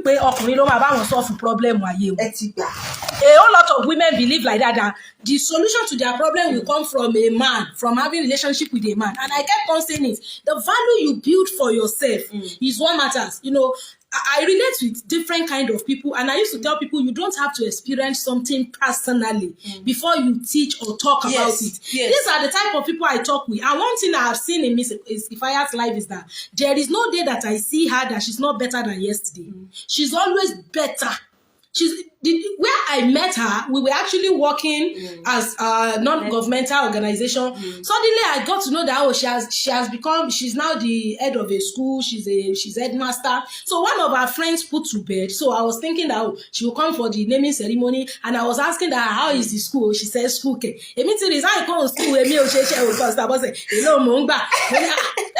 pé ọkùnrin ló máa bá wọn solve problem ayé wọn. A whole lot of women believe like that the solution to their problem will come from a man, from having relationship with a man. And I kept on saying it. The value you build for yourself is what matters. You know, I relate with different kind of people, and I used to tell people you don't have to experience something personally before you teach or talk about it. These are the type of people I talk with. And one thing I have seen in Miss Ifaya's life is that there is no day that I see her that she's not better than yesterday. She's always better. Where I met her, we were actually working as a non-governmental organization. Suddenly, I got to know that she's now the head of a school. She's headmaster. So one of our friends put to bed. So I was thinking that she will come for the naming ceremony, and I was asking her, how is the school? She said, school. Okay, I come to school.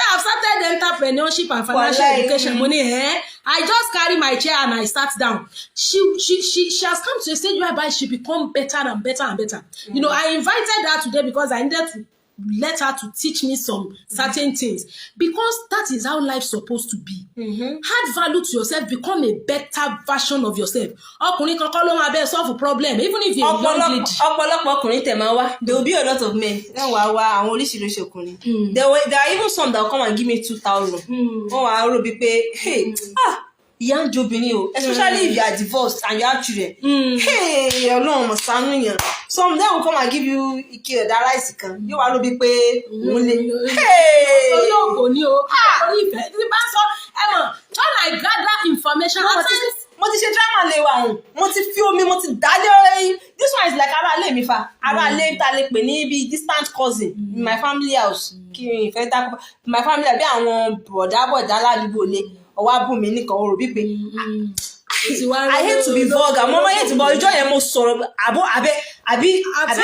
I've started entrepreneurship and financial education. Money, I just carry my chair and I sat down. She has come to a stage whereby she become better and better and better. You know, I invited her today because I needed to let her to teach me some certain things, because that is how life's supposed to be. Add value to yourself, become a better version of yourself. Ọkùnrin kankan ló máa bẹ́ẹ̀ solve problem, even if you're a young lady. Ọ̀pọ̀lọpọ̀ ọkùnrin tẹ̀ máa wá. There will be a lot of men. Àwọn oríṣiríṣi ọkùnrin. There are even some that will come and give me 2,000. Wọ́n wá rò bí pé, hey, ìyá ń jobìnrin o, especially if you are divorced and you have children. Hey, Ọlọ́run mọ̀ ṣàánú yẹn. Some of them will come and give you ike ọ̀dà rice kan. Yóò wá ló bí pé òun lè. Hey! Olóògùn ni o. Orí ìfẹ́ tí bá sọ ẹ̀mọ̀ when I gather information. Mo ti ṣe drama lé wa hùn. Mo ti fi omi, mo ti dálé ọ̀rẹ́. This one is like ará ilé mi fa. Ará ilé ta lè pè ní bí distant cousin in my family house. Kí n ìfẹ́ dákọ̀. My family àbí àwọn bọ̀dá ládùúgbò lé. Ọwọ́ abúmi nìkan orò bí pé I hate to be vulgar. Mama hate to but ìjọ yẹn mo sọ̀rọ̀ àbí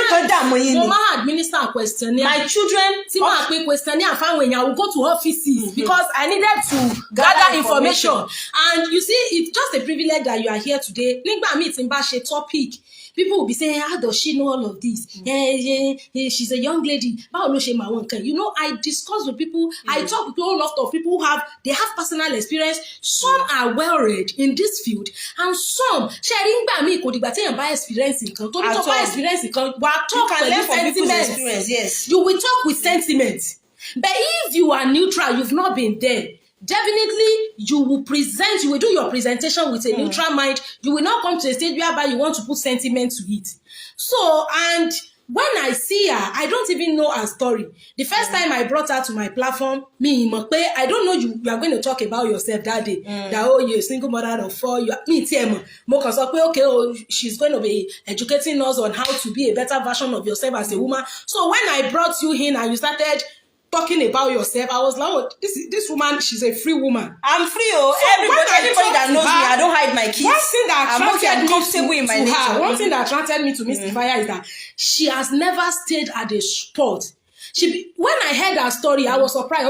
kan dààmú yín ni. Mo máa administer questionnaire. My children tí máa pe questionnaire fáwọn èèyàn, I will go to offices because I needed to gather information. And you see, it's just a privilege that you are here today. Nígbà míì tí n bá ṣe topic, people will be saying, how does she know all of this? She's a young lady. You know, I discuss with people. I talk with a whole lot of people who have personal experience. Some are well read in this field, and some sharing by me could experience. You can learn from people's experience. Yes, you will talk with sentiment. But if you are neutral, you've not been there. Definitely, you will do your presentation with a neutral mind. You will not come to a stage whereby you want to put sentiment to it. So, and when I see her, I don't even know her story. The first time I brought her to my platform, I don't know you are going to talk about yourself that day. That, you're a single mother of 4. She's going to be educating us on how to be a better version of yourself as a woman. So when I brought you in and you started talking about yourself, I was like, oh, this woman, she's a free woman. I'm free, oh. So everybody that knows me, I don't hide my kids. One thing that One thing that attracted me to Miss Ifaya is that she has never stayed at a spot. When I heard her story, I was surprised.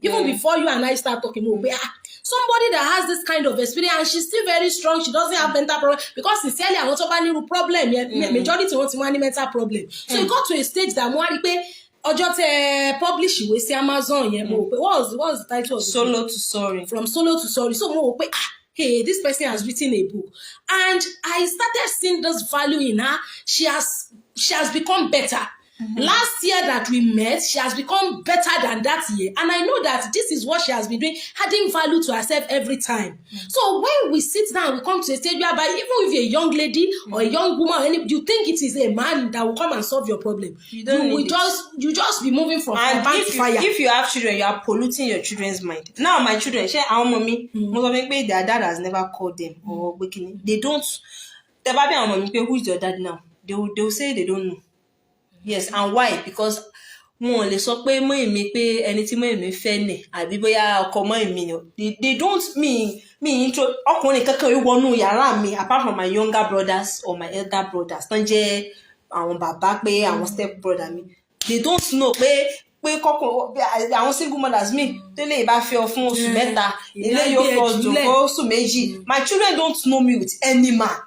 Even before you and I start talking, somebody that has this kind of experience and she's still very strong, she doesn't have mental problem, because sincerely, I want to have a problem. Majority want to have mental problem. So it got to a stage that ọjọ́ tẹ publish ìwé sí Amazon yẹn, mo pé what's the title of the Solo to Sorry. From Solo to Sorry. So mo pé hey, this person has written a book, and I started seeing this value in her. She has become better. Last year that we met, she has become better than that year, and I know that this is what she has been doing, adding value to herself every time. So when we sit down, we come to a stage whereby even if you're a young lady or a young woman, you think it is a man that will come and solve your problem, you just be moving from fire to fire. If you have children, you are polluting your children's mind. Now my children, our mommy, most of them, their dad has never called them or waking. They don't. Who is your dad now? They will say they don't know. Yes, and why? Because wọn lè sọ pé mọ́ èmi pé ẹni tí mọ́ èmi fẹ́ nẹ̀ àbí bóyá ọkọ mọ́ èmi ni. They don't intro ọkùnrin kankan yóò wọnú yàrá mi apart from my younger brothers or my elder brothers tán jẹ́ àwọn bàbá pé àwọn step brother mi. They don't know pé kọ́kọ́ àwọn single mothers mi tó lè bá fẹ́ ọ fún oṣù mẹ́ta ilé yóò fọ́ ọdún fún oṣù méjì. My children don't know me with any man.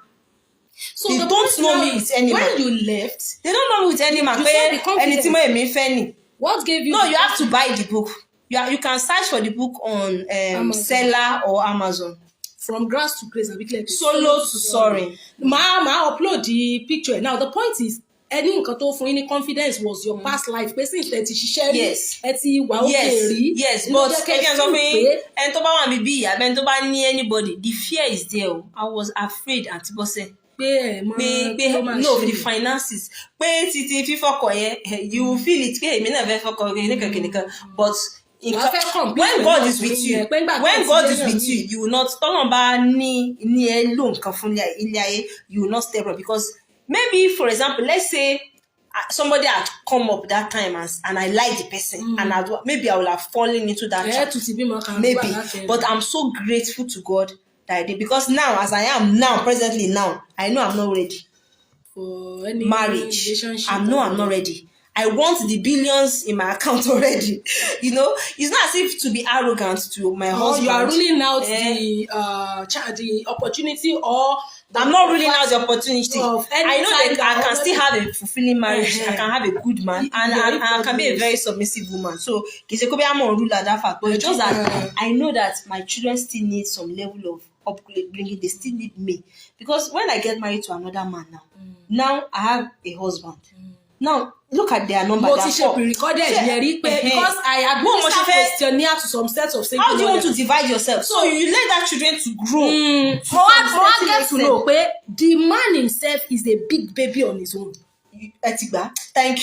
So they don't know me with any man. When you left, they don't know me with any man. What gave you? No, you have to buy the book. You can search for the book on Seller or Amazon. from grass to grace, solo to soaring. Ma upload the picture. Now the point is, any nǹkan tó fún yín ní confidence was your past life. Pé since ẹ ti ṣiṣẹ́ rí, ẹ ti wà okay rí. Yes, but ẹni tó fi ẹni tó bá wà bíbí àbẹ ẹni tó bá ní anybody, the fear is there. I was afraid, Aunty Bose. Pé no, the finances. Pé títí fífọkọ yẹn, you feel it. Pé èmi náà fẹ́ fọkọ kìnìkan, but when God is with you, you will not. Tọ́lọ̀ bá ní ẹ lò nǹkan fún ilé ayé, you will not step up, because maybe, for example, let's say somebody had come up that time and I like the person, and maybe I would have fallen into that trap. Maybe, but I'm so grateful to God that I did, because now, as I am now, presently now, I know I'm not ready for any marriage. relationship. I'm not ready. I want the billions in my account already. You know, it's not as if to be arrogant to my husband. You are ruling out the opportunity, or I'm not ruling out the opportunity. I know that I can still have a fulfilling marriage. I can have a good man, and I can be a very submissive woman. So, I'm not ruler that fact, but it's just that I know that my children still need some level of upbringing. They still need me, because when I get married to another man now I have a husband. Now, look at their number. Because I administer questionnaire to some sets of single. How do you want to divide yourself? So you let that children to grow. For I get to know, the man himself is a big baby on his own. Thank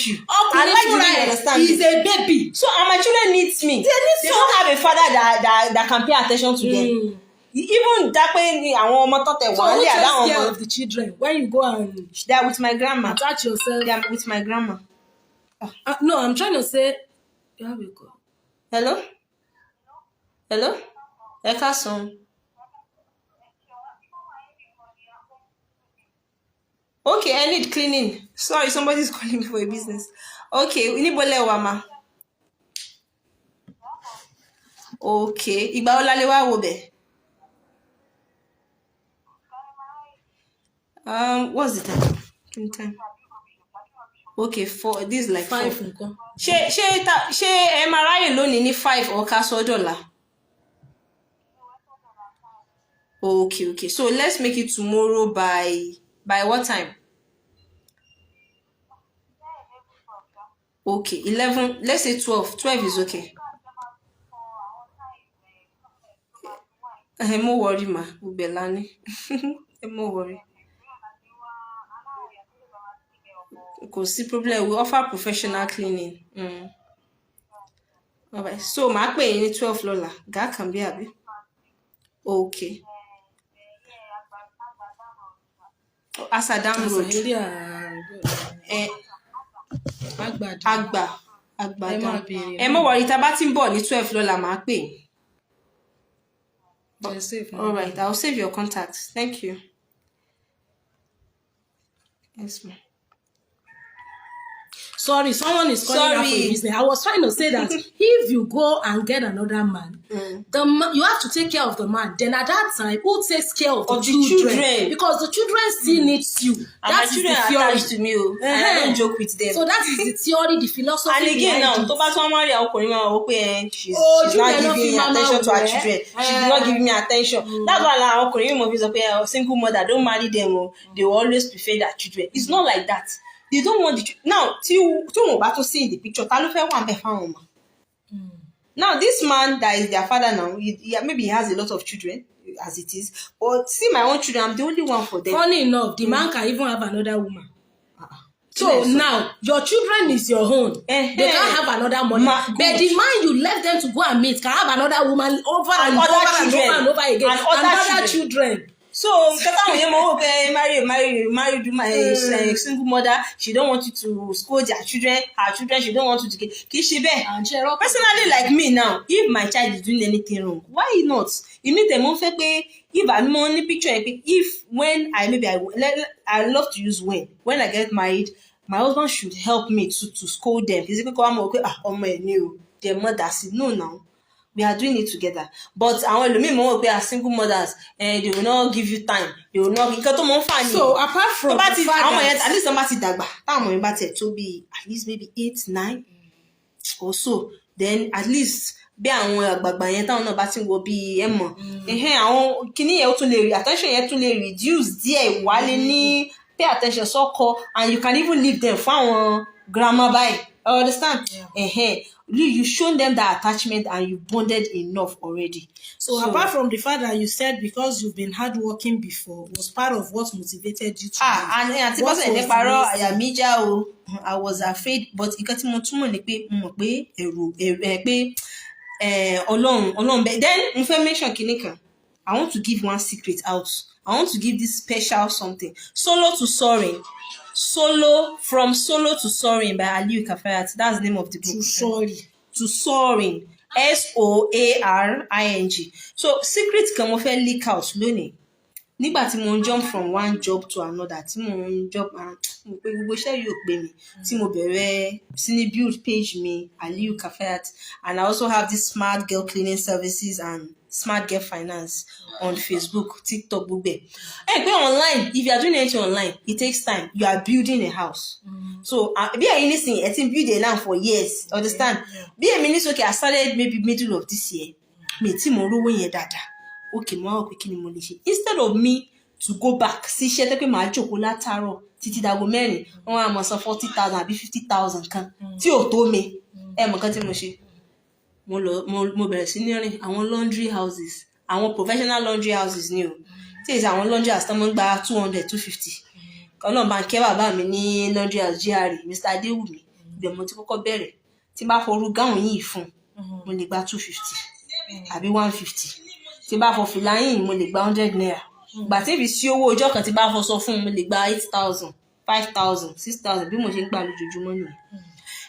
you. I like to understand. He's a baby. So and my children needs me. They don't have a father that can pay attention to them. Even that way, so who takes care of the children when you go and they are with my grandma? Attach yourself. They are with my grandma. No, I'm trying to say. You have a call. Hello. Ekason. Okay, I need cleaning. Sorry, somebody's calling me for a business. Okay, we need bole wama. Okay, igba olalewa wo be. What's the time? Okay, 4. This is like 5. She am I alone in 5 or $5? Okay. So let's make it tomorrow by what time? Okay, 11. Let's say 12. 12 is okay. No worry, ma. Ubelani. No worry. Because the problem, we offer professional cleaning. Alright, so my pay in 12 lola. That can be happy. Okay. Asadam Road. Agba. Emo worry tá bá tin bọ̀ ní 12 lola máa pè. Alright, I'll save your contacts. Thank you. Yes, ma'am. Sorry, someone is calling out for business. I was trying to say that if you go and get another man, you have to take care of the man. Then at that time, who takes care of the children? Because the children still needs you. And my children are attached to me, and I don't joke with them. So that is the theory, the philosophy. And again, now, she's not giving me attention to her children. She's not giving me attention. That's why single mother, don't marry them. They will always prefer their children. It's not like that. They don't want the now. To see in the picture. Now this man that is their father now, maybe he has a lot of children as it is. But see my own children, I'm the only one for them. Funny enough, the man can even have another woman. So now your children is your own. They can't have another mother. But the man you left them to go and meet can have another woman over and over again. And other children. So, married my single mother. She don't want you to scold their children. Her children, she don't want you to get. Personally, like me now, if my child is doing anything wrong, why not? You mean the month if I'm on the picture, if when I love to use when I get married, my husband should help me to scold them. Is it because I'm okay? Their mother said no now. We are doing it together. But we are single mothers, and they will not give you time. They will not. So apart from at least somebody dagba. To be at least maybe 8, 9 or so. Then at least bí àwọn àgbààgbà yẹn táwọn náà bá ti wo bí ẹ mọ̀ àwọn kíní yẹn ó tún lè attention yẹn tún lè reduce díẹ̀ wálé ní pay attention sọ́kọ and you can even leave them fún àwọn grandma báyìí. You understand? You shown them that attachment and you bonded enough already. So apart from the fact that you said because you've been hardworking before was part of what motivated you to and àti bọ́sẹ̀ ní parọ́ àyà mi já o I was afraid but nǹkan tí mo túmọ̀ ni pé mo mọ̀ pé ẹ̀rù pé Ọlọ́run bẹ́ẹ̀. Then mo fẹ́ mention kinní kan. I want to give one secret out. I want to give this special something. Solo to Soaring. From Solo to Soaring by Aliyu Kafayat. That's the name of the book. To Soaring. SOARING. So secret kan mo fẹ́ leak out lónìí. Nígbà tí mo ń jump from one job to another, tí mo ń job mo pé gbogbo iṣẹ́ yóò pè mí, tí mo bẹ̀rẹ̀ sí ní build page mi Aliyu Kafayat, and I also have this smart girl cleaning services and smart girl finance on Facebook, TikTok, gbogbo ẹ̀. Pé online, if you are doing anything online, it takes time. You are building a house. So bí ẹ̀yin nísìnyí ẹ ti build a land for years, understand? Bí èmi ní okay, I started maybe middle of this year, mi tí mo rówó yẹn dáadáa. Okay, mo wá pé kí ni mo lè ṣe? Instead of me to go back sí iṣẹ́ tẹ́ pé màá jókòó látàárọ̀ títí dago 4, wọ́n á mọ̀ san 40,000 àbí 50,000 kan tí ò tó mi. Mọ̀ kan tí mo ṣe? Mo bẹ̀rẹ̀ sí ní rìn àwọn laundry houses, àwọn professional laundry houses ni o. Tí èsì àwọn laundry house tó mọ́ ń gba 200, 250. Ọlọ́run bá ń kẹ́ bàbá mi ní laundry house GRA, Mr. Adéwùmí. Ibẹ̀ mo ti kọ́kọ́ bẹ̀rẹ̀. Tí bá forú gáùn yìí fún, mo lè gba 250 àbí 150. Tí bá fọ fìlà yìí, mo lè gba 100 naira. Ìgbà tí fi sí owó ọjọ́ kan tí bá fọ sọ fún, mo lè gba 8,000, 5,000, 6,000 bí mo ṣe ń gbà lójoojúmọ́ nìyẹn.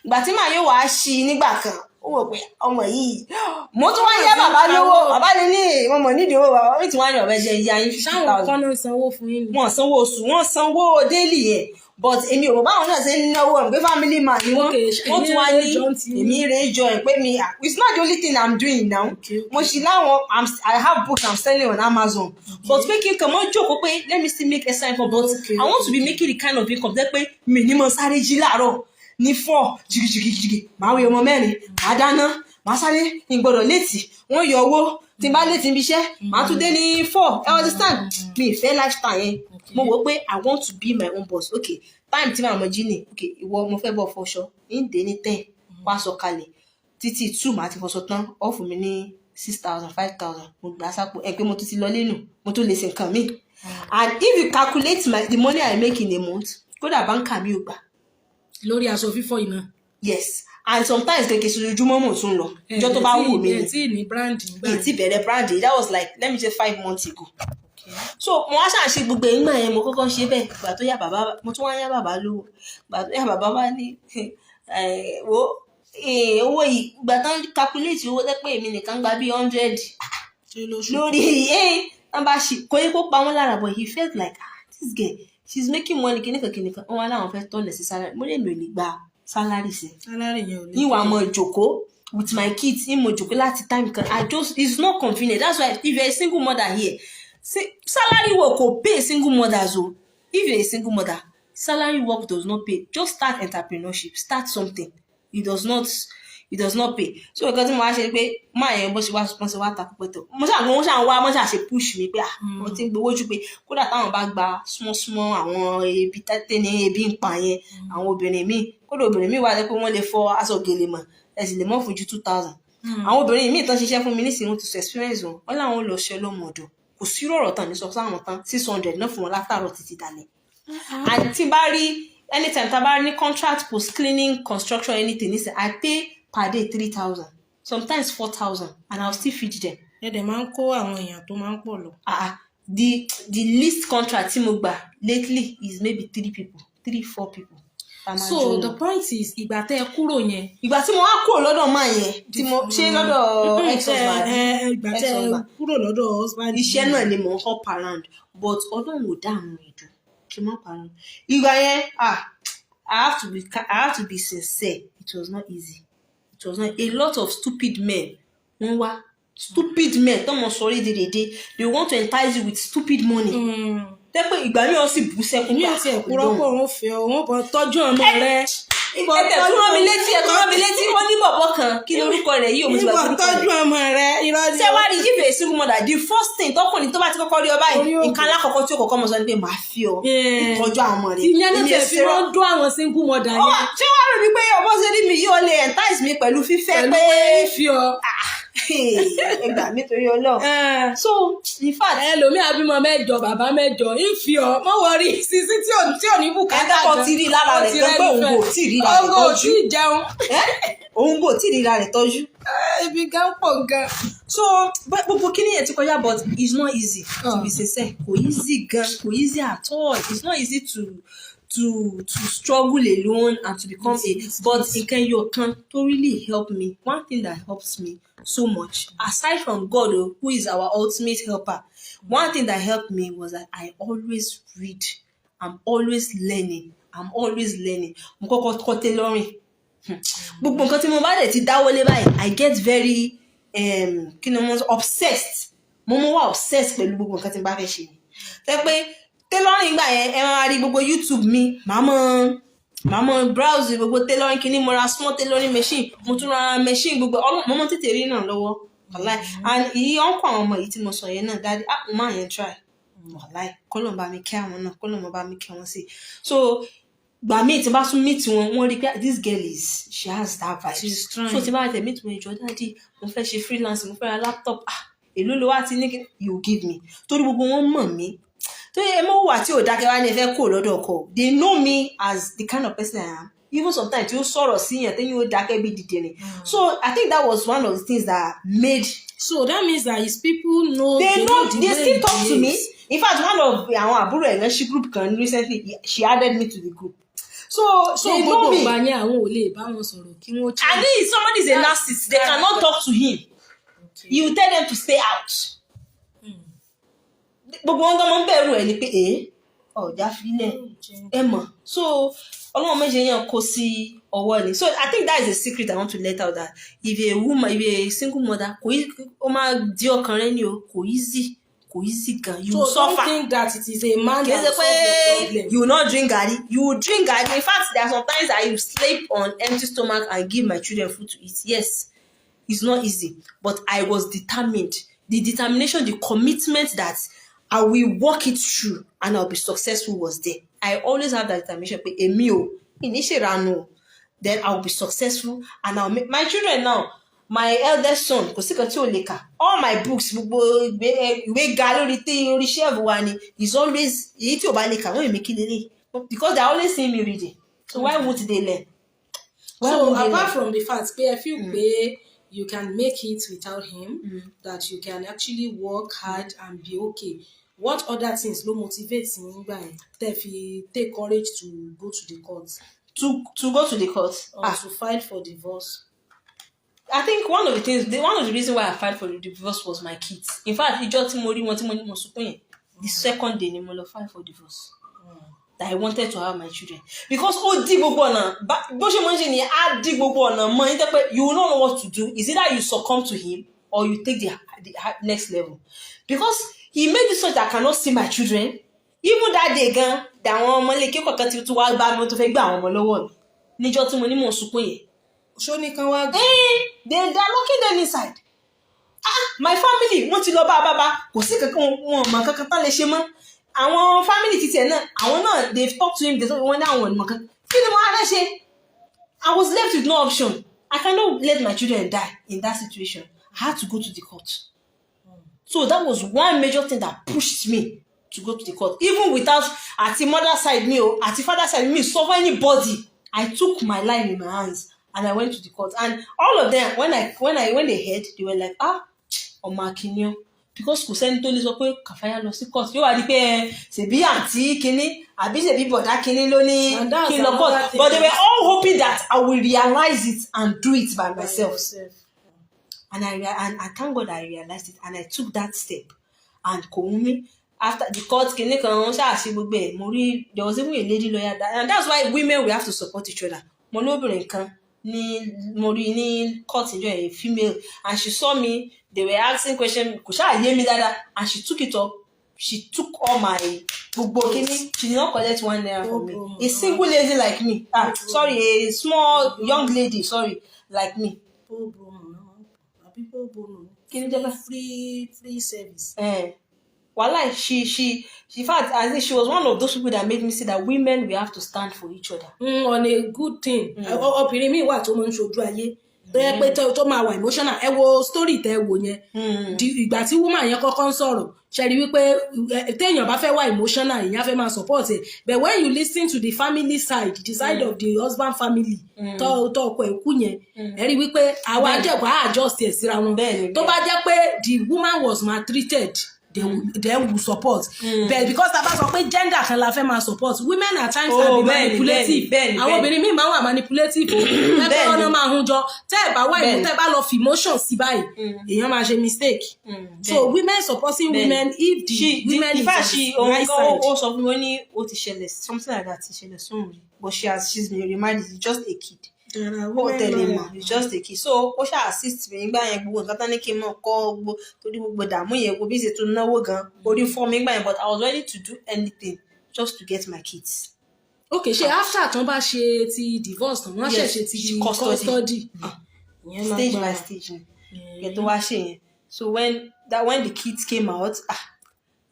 Ìgbà tí màá yóò wá ṣí nígbà kan, ó wò pé ọmọ yìí mo tún wá yá bàbá lówó, bàbá ní mo mọ̀ nídìí owó bàbá mi tí wọ́n á yàn ọ̀bẹ jẹ ìyá yín 50,000. Ṣáwọn kan náà sanwó fún yín. Wọ́n sanwó oṣù, wọ́n sanwó daily yẹn. But èmi ò mọ̀ báwọn náà ṣe ń náwó ẹ̀ pé family man ni wọ́n tún wá ní èmi rè jọ ẹ̀ pé mi it's not the only thing I'm doing now. Mo ṣì láwọn I have books I'm selling on Amazon. But pé kí n kàn mọ́ jókòó pé let me still make extra income, but I want to be making the kind of income that pé mi ní mo sáré jí láàárọ̀ ní 4 jìgìjìgìjìgì màá wé ọmọ 4 màá dáná màá sáré ìgbọ́dọ̀ létí wọ́n yọ owó tí n bá létí ibi iṣẹ́ màá tún dé ní 4. I understand mi ìfẹ́ lifestyle yẹn. Mo wò pé I want to be my own boss. Okay, time tí màá mọ jí ni okay ìwọ mo fẹ́ bọ̀ fọṣọ ní dé ní 10 wá sọ kalẹ̀ títí 2 màá ti fọṣọ tán ó fún mi ní 6,000 5,000 mo gbà sápò pé mo tún ti lọ lẹ́nu mo tún lè ṣe nǹkan mi. And if you calculate the money I make in a month kódà báńkà mi ò gbà. Lórí aṣọ fífọ̀ iná. Yes, and sometimes kèké sojúmọ́ mo tún lọ ìjọ tó bá wù mí ni. Tí ní branding gbà. Tí bẹ̀rẹ̀ branding that was like let me say 5 months ago. So mo wá ṣàṣe gbogbo ìgbà yẹn mo kọ́kọ́ ṣe bẹ́ẹ̀ ìgbà tó yá bàbá mo tún wá yá bàbá lówó ìgbà tó yá bàbá bá ní owó yìí ìgbà tán calculate owó tẹ́pẹ́ èmi nìkan gba bí 100 lórí wọ́n bá ṣe kó yẹ kó pa wọ́n lára but he felt like this girl she's making money kìnìkan wọ́n láwọn fẹ́ tọ́lẹ̀ sí salary mo lè mi ò lè gba salary sí. Salary yẹn ò lè. Ìwà mo jókòó with my kids mo jókòó láti time kan it's not convenient. That's why if you're a single mother here salary work will pay single mothers. So if you're a single mother, salary work does not pay. Just start entrepreneurship, start something. It does not pay. So because mo wá ṣe pé máa yẹn bó ṣe wá sponsor wá ta púpọ̀ tó mo ṣe push mi pé mo ti ń gbowó jù pé kódà táwọn bá gba small àwọn ebi tẹ́tẹ́ ní ebi ń pa yẹn àwọn obìnrin míì kódà obìnrin míì wà lẹ́ pé wọ́n lè fọ aṣọ gèlè mọ̀ ẹ sì lè mọ́ fún ju 2,000. Àwọn obìnrin míì tán ṣiṣẹ́ fún mi nísìnyí wọ́n ti sọ experience wọn láwọn lọ ṣe ọlọ́mọ ọ̀dọ̀ kò sí ọ̀rọ̀ tán ní sọ sáwọn tán 600 náà fún wọn látàárọ̀ títí dalẹ́. And tí bá rí anytime tá bá ní contract post cleaning construction anything nísìnyí I pay per day 3,000 sometimes 4,000 and I'll still feed them. Ẹ̀dẹ̀ máa ń kó àwọn èèyàn tó máa ń pọ̀ lọ. The least contract tí mo gbà lately is maybe 3-4 people. So the point is ìgbà tẹ́ ẹ kúrò yẹn. Ìgbà tí mo wá kúrò lọ́dọ̀ máa yẹn tí mo ṣe lọ́dọ̀ ex-husband. Ìgbà tẹ́ ẹ kúrò lọ́dọ̀ husband. Iṣẹ́ náà ni mo ń hop around but Ọlọ́run ò dá àwọn ìdùn kí n má parọ́. Ìgbà yẹn I have to be sincere. It was not easy. It was not a lot of stupid men. Wọ́n wá stupid men tó mọ̀ sọ̀rọ̀ dédé they want to entice you with stupid money. Tẹ́pẹ́ ìgbà mi ò sì bú sẹ́kún. Ní ọ̀sẹ̀ ìkúrọ́pọ̀ wọn fẹ́ ọ wọn kàn tọ́jú ọmọ rẹ tún rán mi létí ó ní bọ̀bọ̀ kan kí lórúkọ rẹ̀ yìí òun ti wà tọ́jú ọmọ rẹ̀ irọ́ ni. ṣé wàá rí if a single mother the first thing tọkùnrin tó bá ti kọ́kọ́ rí ọ báyìí nǹkan alákọ̀ọ́kọ́ tí ó kọ́kọ́ mọ̀ sọ ni pé màá fi ọ ìtọ́jú àwọn ọmọ rẹ̀. ìyẹn ló tẹ̀ fi wọ́n dún àwọn single mother yẹn. ṣé wàá rò ní pé ọmọ ṣe rí mi yìí ó lè entice mi pẹ̀lú fífẹ́ pé fi ọ. ẹgbà nítorí Ọlọ́run. So in fact ẹlòmíì abímọ mẹ́jọ bàbá mẹ́jọ ìfi ọ mọ wọrí sísí tí ò ní bùkátà gan. ẹ̀dá ti rí lára rẹ̀ tó pé òun kò tí ì ríra rẹ̀ tọ́jú. òun kò tí ì jẹun. òun kò tí ì ríra rẹ̀ tọ́jú. ibi gan pọ̀ gan. So gbogbo kíní yẹn ti kọjá but it's not easy to be sincere. Kò easy gan, kò easy at all. It's not easy to struggle alone and to become but nǹkan yóò kan tó really help me. One thing that helps me so much aside from God who is our ultimate helper, one thing that helped me was that I always read. I'm always learning. Mo kọ́kọ́ kọ́ tailoring. Gbogbo nǹkan tí mo bá dẹ̀ ti dáwọ́lé báyìí I get very obsessed. Mo wà obsessed pẹ̀lú gbogbo nǹkan tí mo bá fẹ́ ṣe. Tẹ́ pé tailoring gbà yẹn ẹ máa rí gbogbo YouTube mi màá mọ browse gbogbo tailoring kìíní mo ra small tailoring machine mo tún ra machine gbogbo mo mọ tètè rí náà lọ́wọ́ wàláì and ìyí ọ̀nkọ́ àwọn ọmọ yìí tí mo sọ yẹn náà dáadé mo máa yẹn try wàláì kọ́lọ̀ bá mi kẹ́ àwọn náà kọ́lọ̀ bá mi kẹ́ wọn sí so gbà mí tí bá tún meet wọn wọ́n rí pé this girl she has that vibe so tí bá tẹ̀ meet wọn ìjọ dáadé mo fẹ́ ṣe freelance mo fẹ́ ra laptop èló ló wá ti ní you give me torí gbogbo wọn mọ̀ mí tó yẹ mọ́ wà tí ò dákẹ́ wá ní ẹ fẹ́ kó lọ́dọ̀ ọkọ they know me as the kind of person I am even sometimes tí ó sọ̀rọ̀ sí yàn tẹ́yìn ó dákẹ́ bí dìde ni so I think that was one of the things that made. So that means that his people know. They still talk to me. In fact, one of àwọn àbúrò ẹ̀ náà ṣí group kan recently she added me to the group. So they know me. gbogbo ìgbà yẹn àwọn ò lè bá wọn sọ̀rọ̀ kí wọ́n. And if somebody is a narcissist they cannot talk to him. Okay. You tell them to stay out. Gbogbo wọn gan mọ bẹ̀rù ẹ̀ ni pé ọjà filẹ̀ ẹ mọ̀ so Ọlọ́run méje yẹn kó sí ọwọ́ ni so I think that is a secret I want to let out that if a single mother kò ó máa di ọkàn rẹ ni o kò easy gan you suffer. So don't think that it is a man that solve the problem. You will not drink garri you will drink garri in fact there are sometimes I sleep on empty stomach and give my children food to eat yes it's not easy but I was determined the determination the commitment that I will work it through and I'll be successful was there. I always have that determination. Then I'll be successful and I'll make my children now. My eldest son, all my books, is always because they always see me reading. So why would they learn? So apart from the fact, I feel you can make it without him, that you can actually work hard and be okay. What other things will motivate you take courage to go to the court? To go to the court? Or to file for divorce? I think one of the reasons why I filed for the divorce was my kids. In fact, the second day I filed for divorce. That I wanted to have my children. Because you will not know what to do. Is either you succumb to him or you take the next level. Because he made it so that I cannot see my children. Even that day, they are locking them inside. My family want to lọ baba. Kò sí kankan wọn mọ kankan tán lè ṣe mọ́. Àwọn family ti tiẹ̀ náà, àwọn náà they've talked to him, they told him àwọn mọ kan. Kí ni mo wá ṣe? I was left with no option. I cannot let my children die in that situation. I had to go to the court. So that was one major thing that pushed me to go to the court. Even without at the mother side me or at the father side me suffer anybody, I took my life in my hands and I went to the court. And all of them, when they heard, they were like, Ọmọ Akinyo, because kò sẹ́ni tó lè sọ pé Kàfáyà lọ sí court. Yóò wá di pé ṣebí àǹtí kíní àbí ṣebí bọ̀dá kíní ló ní kí n lọ court. But they were all hoping that I will realize it and do it by myself. And I thank God I realized it and I took that step. And Koumi, after the court, there was even a lady lawyer and that's why women we have to support each other. Court enjoy a female and she saw me, they were asking questions, and she took it up. She took all my gbogbo kini, she did not collect 1 naira from me. A single lady like me, a small young lady, like me. Free service. Wallahi, she in fact, I think she was one of those people that made me see that women, we have to stand for each other. On a good thing. Obìnrin mi wà tó mọ̀ ń ṣojú ayé. Tó yẹ pé tó máa wà emotional. Ẹ wo story tẹ́ wo yẹn. Ìgbà tí woman yẹn kọ́kọ́ ń sọ̀rọ̀, ṣe rí wípé téèyàn bá fẹ́ wà emotional, èèyàn fẹ́ máa support ẹ̀. But when you listen to the family side, the side of the husband family, tó ọkọ ẹ̀ kú yẹn, ẹ rí wípé àwa jẹ́ wàá adjust ẹ̀ síra wọn. Tó bá jẹ́ pé the woman was maltreated, they will support. But because tá bá sọ pé gender kan la fẹ́ máa support, women at times can be manipulative. Àwọn obìnrin míì máa wà manipulative o. Lẹ́gbẹ́ ọ̀nà máa hun jọ. Tẹ́ ẹ̀ bá wá ìmú, tẹ́ ẹ bá lọ fi emotion sí báyìí, èèyàn máa ṣe mistake. So women supporting women if the women is on the right side. Ó sọ fún mi ní ó ti ṣẹlẹ̀ something like that ti ṣẹlẹ̀ sóhun rí. But she's been reminded, it's just a kid. It's just a kid. So ó ṣáà assist mi nígbà yẹn gbogbo nǹkan tán ní kí n mọ̀ kọ́ gbogbo torí gbogbo dààmú yẹn gbogbo bí ṣe tó náwó gan orí fọ́ mi nígbà yẹn, but I was ready to do anything just to get my kids. Okay, ṣe after tán bá ṣe ti divorce tán, wọ́n ṣẹ̀ṣẹ̀ ti custody. Stage by stage ni. Kẹ̀ tó wá ṣe yẹn. So when the kids came out,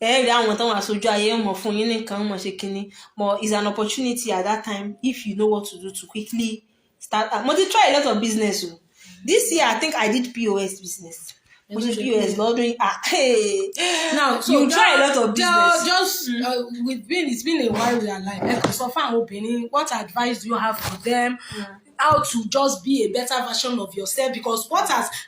rí àwọn tán wà sójú ayé mọ̀ fún yín nìkan mọ̀ ṣe kinní. But it's an opportunity at that time if you know what to do to quickly start. Try a lot of business. This year, I think I did POS business. POS, not doing. Now, so you try a lot of business. It's been a while we are alive. So far, what advice do you have for them? How to just be a better version of yourself? Because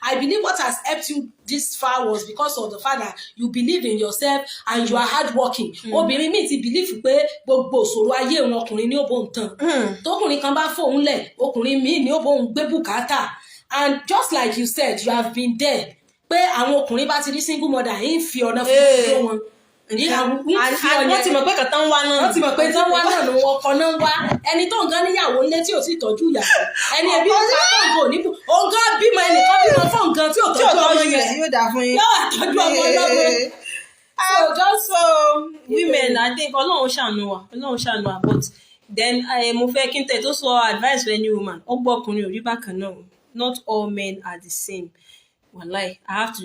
I believe what has helped you this far was because of the fact that you believe in yourself and you are hardworking. Obìnrin mi ti believe pé gbogbo ìṣòro ayé òun ọkùnrin ní ó bó ń tàn. Tókùnrin kan bá fóun lẹ̀, ọkùnrin mi ní ó bó ń gbé bùkátà. And just like you said, you have been there. Pé àwọn ọkùnrin bá ti rí single mother, ń fi ọ̀nà fún wọn. Wọ́n ti mọ̀ pé kàtà ń wá náà. Wọ́n ti mọ̀ pé tán wá náà ló wọ́n kan náà ń wá. Ẹni tó ń gan níyàwó ńlé tí ò sì tọ́jú ìyàwó. Ẹni ẹbí ń pa tó ń bò níbù. Òun gan bímọ ẹnìkan bímọ fún nǹkan tí ò tọ́jú ọmọ yẹn. Yóò dà fún yín. Yóò wà tọ́jú ọmọ lọ́gbọ́n. So just women, I think Ọlọ́run ṣàánú wa. But then mo fẹ́ kí n tẹ̀ tó sọ advice for any woman. Ọgbọ́n ọkùnrin ò rí bákan náà. Not all men are the same. Wallahi, I have to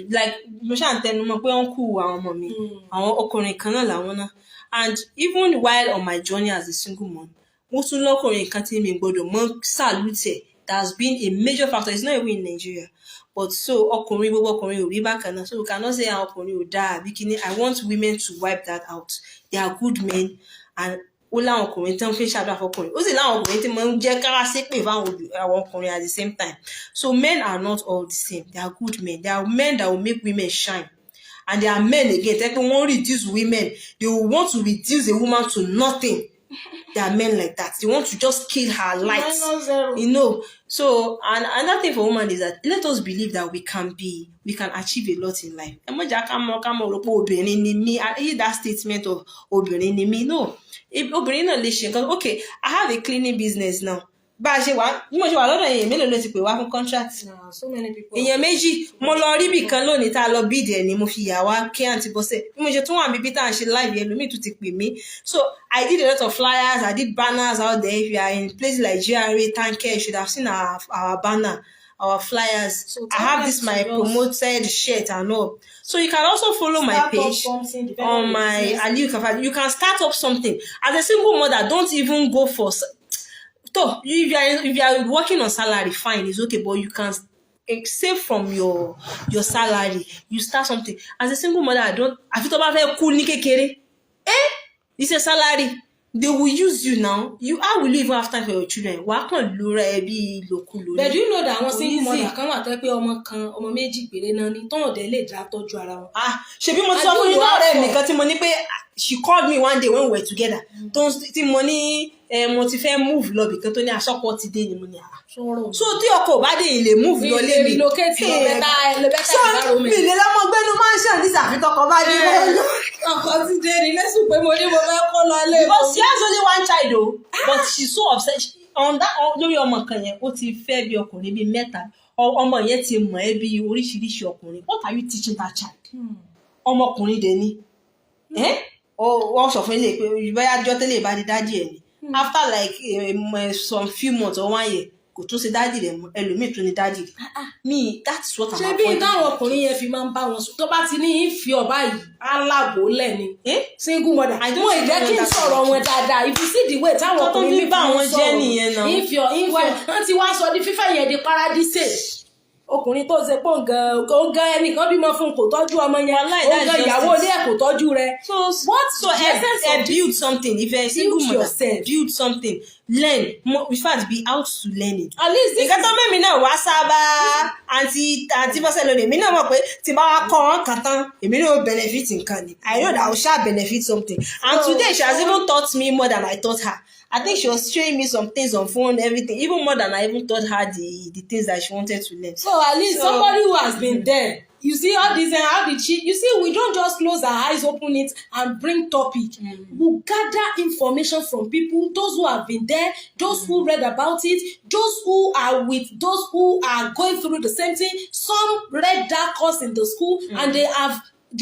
mo ṣáà ń tẹnu mọ́ pé wọ́n kú àwọn ọmọ mi, àwọn ọkùnrin kan náà làwọn náà. And even while on my journey as a single mom, mo tún lọ́kùnrin kan tí mi gbọ́dọ̀ mọ́ salute that has been a major factor. It's not even in Nigeria, but so gbogbo ọkùnrin ò rí bákan náà, so we cannot say àwọn ọkùnrin ò dáa àbí kíní. I want women to wipe that out. They are good men, and ó láwọn ọkùnrin tán fi ṣàdúrà fọkùnrin, ó sì láwọn ọkùnrin tí máa ń jẹ́ kára ṣépè fáwọn àwọn ọkùnrin at the same time. So men are not all the same. They are good men. There are men that will make women shine, and there are men again that won't reduce women. They will want to reduce a woman to nothing. There are men like that. They want to just kill her lights. So and another thing for women is that let us believe that we can achieve a lot in life. I hate that statement of obìnrin ni mí. No. Obìnrin náà lè ṣe nǹkan. Okay, I have a cleaning business now. Bá a ṣe wà, bí mo ṣe wà lọ́dọ̀ èèyàn mélòó ló ti pè wá fún contract? So many people. Èèyàn méjì, mo lọ rí bì kan lónìí tá a lọ bid ẹ̀ ni mo fi yà wá kí àǹtí Bọ́sẹ̀. Bí mo ṣe tún wà bíbí tá à ń ṣe live yẹn lómi tún ti pè mí. So I did a lot of flyers, I did banners out there. If you are in places like GRA, Tanke, you should have seen our banner, our flyers. So I have this my promoted shirt and all. So you can also follow my page on my Aliu Kafa. You can start up something. As a single mother, don't even go for. So if you are working on salary, fine, it's okay, but you can save from your salary. You start something. As a single mother, àfi tó bá fẹ́ kú ní kékeré. It's a salary. They will use you now. How will you even have time for your children? Wàá kàn lóra ẹbí lòkulò. But do you know that àwọn single mother kan wà tẹ́ pé ọmọ méjì péré náà ni tọ́wọ̀n dẹ̀ lè dá tọ́jú ara wọn. Ṣebí mo sọ fún yín náà rẹ̀ nìkan tí mo ní pé she called me one day when we were together. Tí mo ní mo ti fẹ́ move lọ bìkan tó ní aṣọ́pọ̀ ti dé ni mo ní so tí ọkọ bá dé ilé move lọ lé mi. Relocate lọ bẹ́tà so mi lè lọ́mọ gbẹ́nu mansion ní sàfitọ́kọ bá dé lẹ́nu. Ọkọ ti dé ní lẹ́sùn pé mo ní mo fẹ́ kó lọ lé. Because she has only one child o, but she's so upset on that lórí ọmọ kan yẹn ó ti fẹ́ bí ọkùnrin bíi mẹ́ta. Ọmọ yẹn ti mọ̀ ẹ́ bí oríṣiríṣi ọkùnrin. What are you teaching that child? Ọmọkùnrin dẹ̀ ni. wọ́n sọ fún ilé pé bóyá ọjọ́ tẹ́lẹ̀ bá di dáàdì ẹ̀ ni after like some few months or 1 year kò tún ṣe dáàdì rẹ̀ mọ́ ẹlòmíì tún ní dáàdì rẹ̀ me that's what I'm ṣé bí táwọn ọkùnrin yẹn fi máa ń bá wọn sùn tó bá ti ní ìfi ọba yìí aláàbò lẹ́ni single mother mo ìjẹ́ kí n sọ̀rọ̀ wọn dáadáa if you see the way táwọn ọkùnrin mi bá wọn sọ̀rọ̀ ìfi wọ́n ti wá sọ di fífẹ́ yẹn di paradise ọkùnrin tó ṣe pé òǹgàn ẹnìkan bímọ fún kò tọ́jú ọmọ yẹn òǹgàn ìyàwó ilé ẹ̀ kò tọ́jú rẹ̀. so build something if you're a single mother build something learn in fact be out to learn it. at least nǹkan tó mẹ́mi náà wá sábà àǹtí bọ́sẹ̀ lónìí èmi náà mọ̀ pé tí bá wá kọ́ ọ́n kan tán èmi náà benefit nǹkan ni I know that I will shall benefit something and today she has even taught me more than I taught her. I think she was showing me some things on phone, everything, even more than I even taught her the things that she wanted to learn. So at least somebody who has been there. You see all this and how did she? You see, we don't just close our eyes, open it, and bring topic. We gather information from people, those who have been there, those who read about it, those who are with, those who are going through the same thing. Some read that course in the school, and they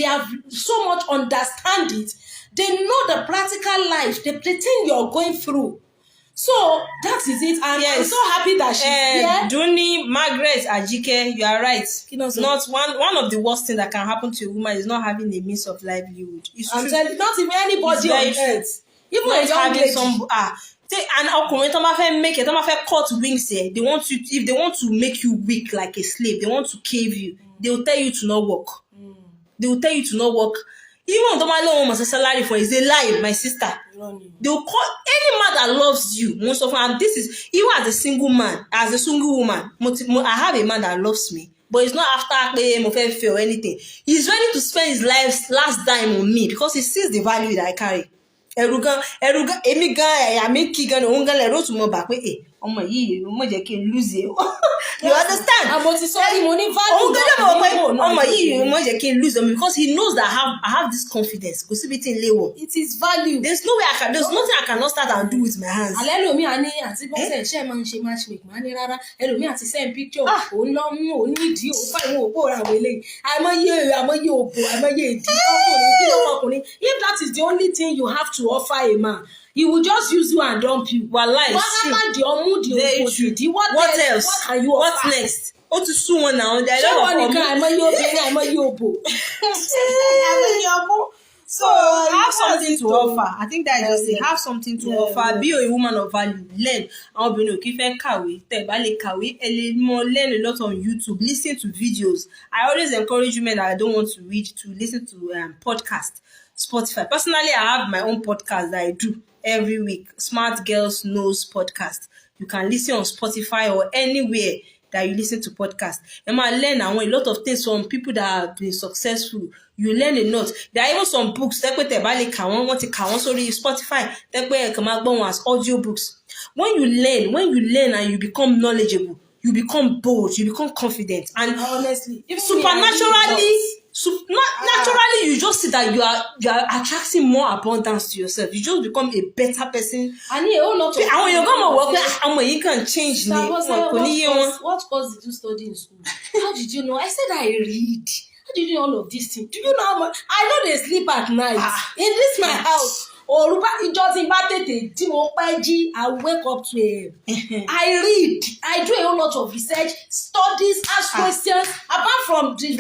have so much understand it. They know the practical life, the thing you're going through. So that is it, and yes. I'm so happy that she's here. Duni, Margaret, Ajike, you are right. Not one of the worst things that can happen to a woman is not having a means of livelihood. I'm telling you, not even anybody on earth. Even a young lady. And ọkùnrin tó máa fẹ́ make it, tó máa fẹ́ cut wings here. They want you, if they want to make you weak like a slave, they want to cave you. They will tell you to not work. They will tell you to not work. Even though my loan must a salary for is a lie, my sister. They will call any man that loves you. Most of them, and this is even as a single man, as a single woman. I have a man that loves me, but it's not after paying or anything. He's ready to spend his life's last dime on me because he sees the value that I carry. Erugan, emi gan, I make kigan, ungan le rotu mo back pé ọmọ yìí mo jẹ́ kí n lose you. You understand? Àmọ́ ti sorry mo ní value. Ọmọ yìí mo jẹ́ kí n lose them because he knows that I have this confidence. Kò síbi tí n léwọ̀. It is value. There's nothing I cannot start and do with my hands. Alẹ́ lomi àní àti bọ́sẹ̀ ṣe máa ń ṣe matchmake máa ní rárá. Ẹlòmí àti send picture. Òun lọ mú òun nídìí òun fà ìwọ̀n òpó ra àwọn eléyìí. Àìmọye òbò àìmọye ìdí ọkùnrin kí ló ọkùnrin. If that is the only thing you have to offer a man, he will just use you and dump you. Wallahi, what happened? What else? What can you offer? What next? Ó ti sú wọn now. Ṣé wọn nìkan àìmọye òbò. So have something to offer. I think that is just it. Have something to offer. Be a woman of value. Learn. Àwọn obìnrin ò kí fẹ́ kàwé. Tẹ́ bá lè kàwé, ẹ lè mọ̀ learn a lot on YouTube. Listen to videos. I always encourage women that I don't want to read to listen to podcast, Spotify. Personally, I have my own podcast that I do every week. Smart Girls Knows Podcast. You can listen on Spotify or anywhere that you listen to podcasts. You might learn a lot of things from people that have been successful. You learn a lot. There are even some books that want to Spotify that come out as audio books. When you learn and you become knowledgeable, you become bold, you become confident, and honestly, supernaturally. Naturally, you just see that you are attracting more abundance to yourself. You just become a better person. And a whole lot of and when you come work, you can change. What course did you study in school? How did you know? I said I read. How did you know all of these things? Do you know how much? I know they sleep at night. In this my house. Or it just invited I wake up to I read. I do a whole lot of research, studies, ask questions. Apart from the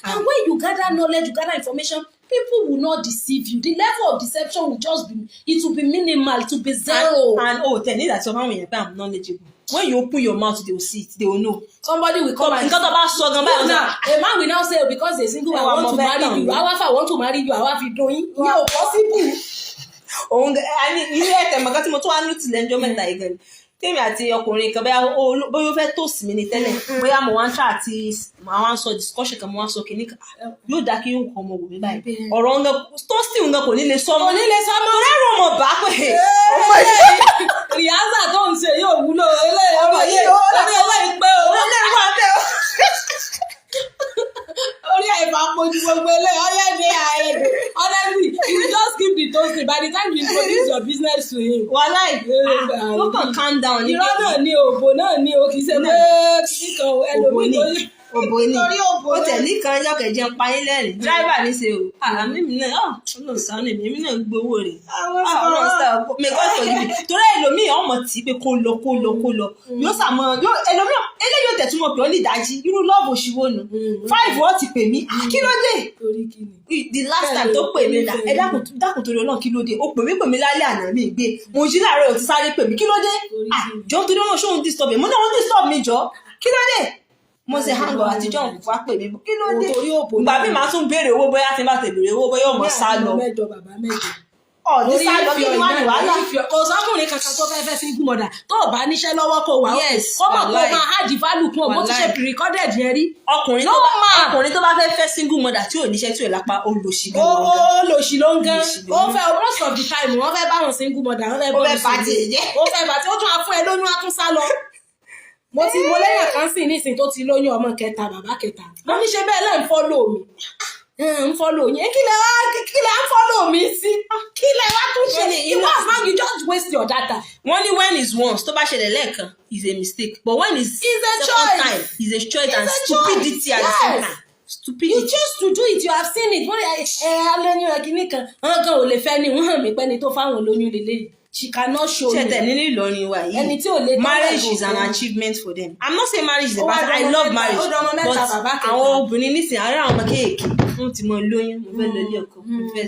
and when you gather knowledge, you gather information, people will not deceive you. The level of deception will just be, it will be minimal, to be zero. And tell me that somehow when I'm knowledgeable. When you open your mouth, they will see it. They will know. Somebody will come and a man will now say, because they're single, I want to marry you. However, I want to marry you. However, you doing? Yeah, possible. Tèmi àti ọkùnrin kan bóyá ó fẹ́ toast mi ní tẹ́lẹ̀ bóyá mo wá ń try àti màá wá ń sọ discussion kan mo wá ń sọ kìíní kan yóò dá kí yóò kọ́ ọmọ wò mí báyìí ọ̀rọ̀ ọ̀nà toasting ọ̀nà kò ní lè sọ mọ́ rẹ́rù ọmọ bá pé ọmọ yìí rìhásà tó ń ṣe yóò wúlò eléyìí pé orí àìfà pojú gbogbo eléyìí ọ̀yẹ́dẹ̀ àìrèdè honestly you just keep the toasting by the time you introduce your business to him. Wàláì ó kàn calm down. Irọ́ náà ni òbò náà ni o kì í ṣe pé kíkan ẹlòmíì òbò ni ó tẹ̀lé kan ẹjọ́ kẹjẹ ń pa yín lẹ́rìn dráìvà ní ṣe o àmì mi náà ọ̀nà sànù èmi náà gbowó rẹ̀ ọ̀nà sànù mẹ́kọ́ tó yìí torí ẹlòmíì ọmọ tí pé kó lọ yóò sàmọ ẹlòmíì eléyìí ò tẹ̀tún mọ̀ pé ó ní ìdájí irú lọ́ọ̀bù òṣìwò nù 5 wọ́n ti pè mí kí ló dé the last time tó pè mí là ẹ dákun torí Ọlọ́run kí ló dé o pè mí lálẹ́ àná mi gbé mo jí láàárọ̀ ò ti sáré pè mí kí ló dé jọ torí Ọlọ́run ṣóun disturb mi mo náà wọ́n disturb mi jọ kí ló dé mo ṣe hango àtijọ́ òkú wá pè mí kí ló dé ìgbà mi máa tún béèrè owó bóyá tí n bá ti béèrè owó bóyá ọmọ sá lọ ọ̀dí sá lọ kí ni wà ní wàhálà. kò sọ́kùnrin kankan tó fẹ́ẹ́ fẹ́ single mother tó o bá níṣẹ́ lọ́wọ́ kó wà ó mọ̀ kó máa add value kún ọ bó ti ṣe recorded yẹn rí. ọkùnrin tó bá fẹ́ single mother tí ò níṣẹ́ tí ò lápá olóṣì gan. olóṣì ló ń gan ó fẹ́ most of the time wọ́n fẹ́ báwọn single mother wọ́n fẹ́ bàtì ó tún á fún ẹ lóyún á tún sá lọ. mo lẹ́yìn kan sì nísìnyí tó ti lóyún ọmọ kẹta bàbá kẹta mo ní ṣe bẹ́ẹ̀ lẹ́ ń follow mi ń follow yín kí lẹ ń follow mi sí kí lẹ wá tún ṣe it was not you just waste your data. wọ́n ní when is once tó bá ṣẹlẹ̀ lẹ́ẹ̀kan is a mistake but when is second time is a choice and stupidity at the same time. Stupidity. You choose to do it you have seen it wọ́n alẹ́yìn ọ̀gìnì kan wọ́n kan ò lè fẹ́ ni wọ́n hàn mí pẹ́ni tó fáwọn lóyún lélẹ́yìí. She cannot show me. Marriage is an achievement for them. I'm not saying marriage is a bad. I love marriage. But àwọn obìnrin nísìnyí àárẹ̀ àwọn ọmọ kéèké wọ́n ti mọ lóyún mo fẹ́ lọ ilé ọkọ mo fẹ́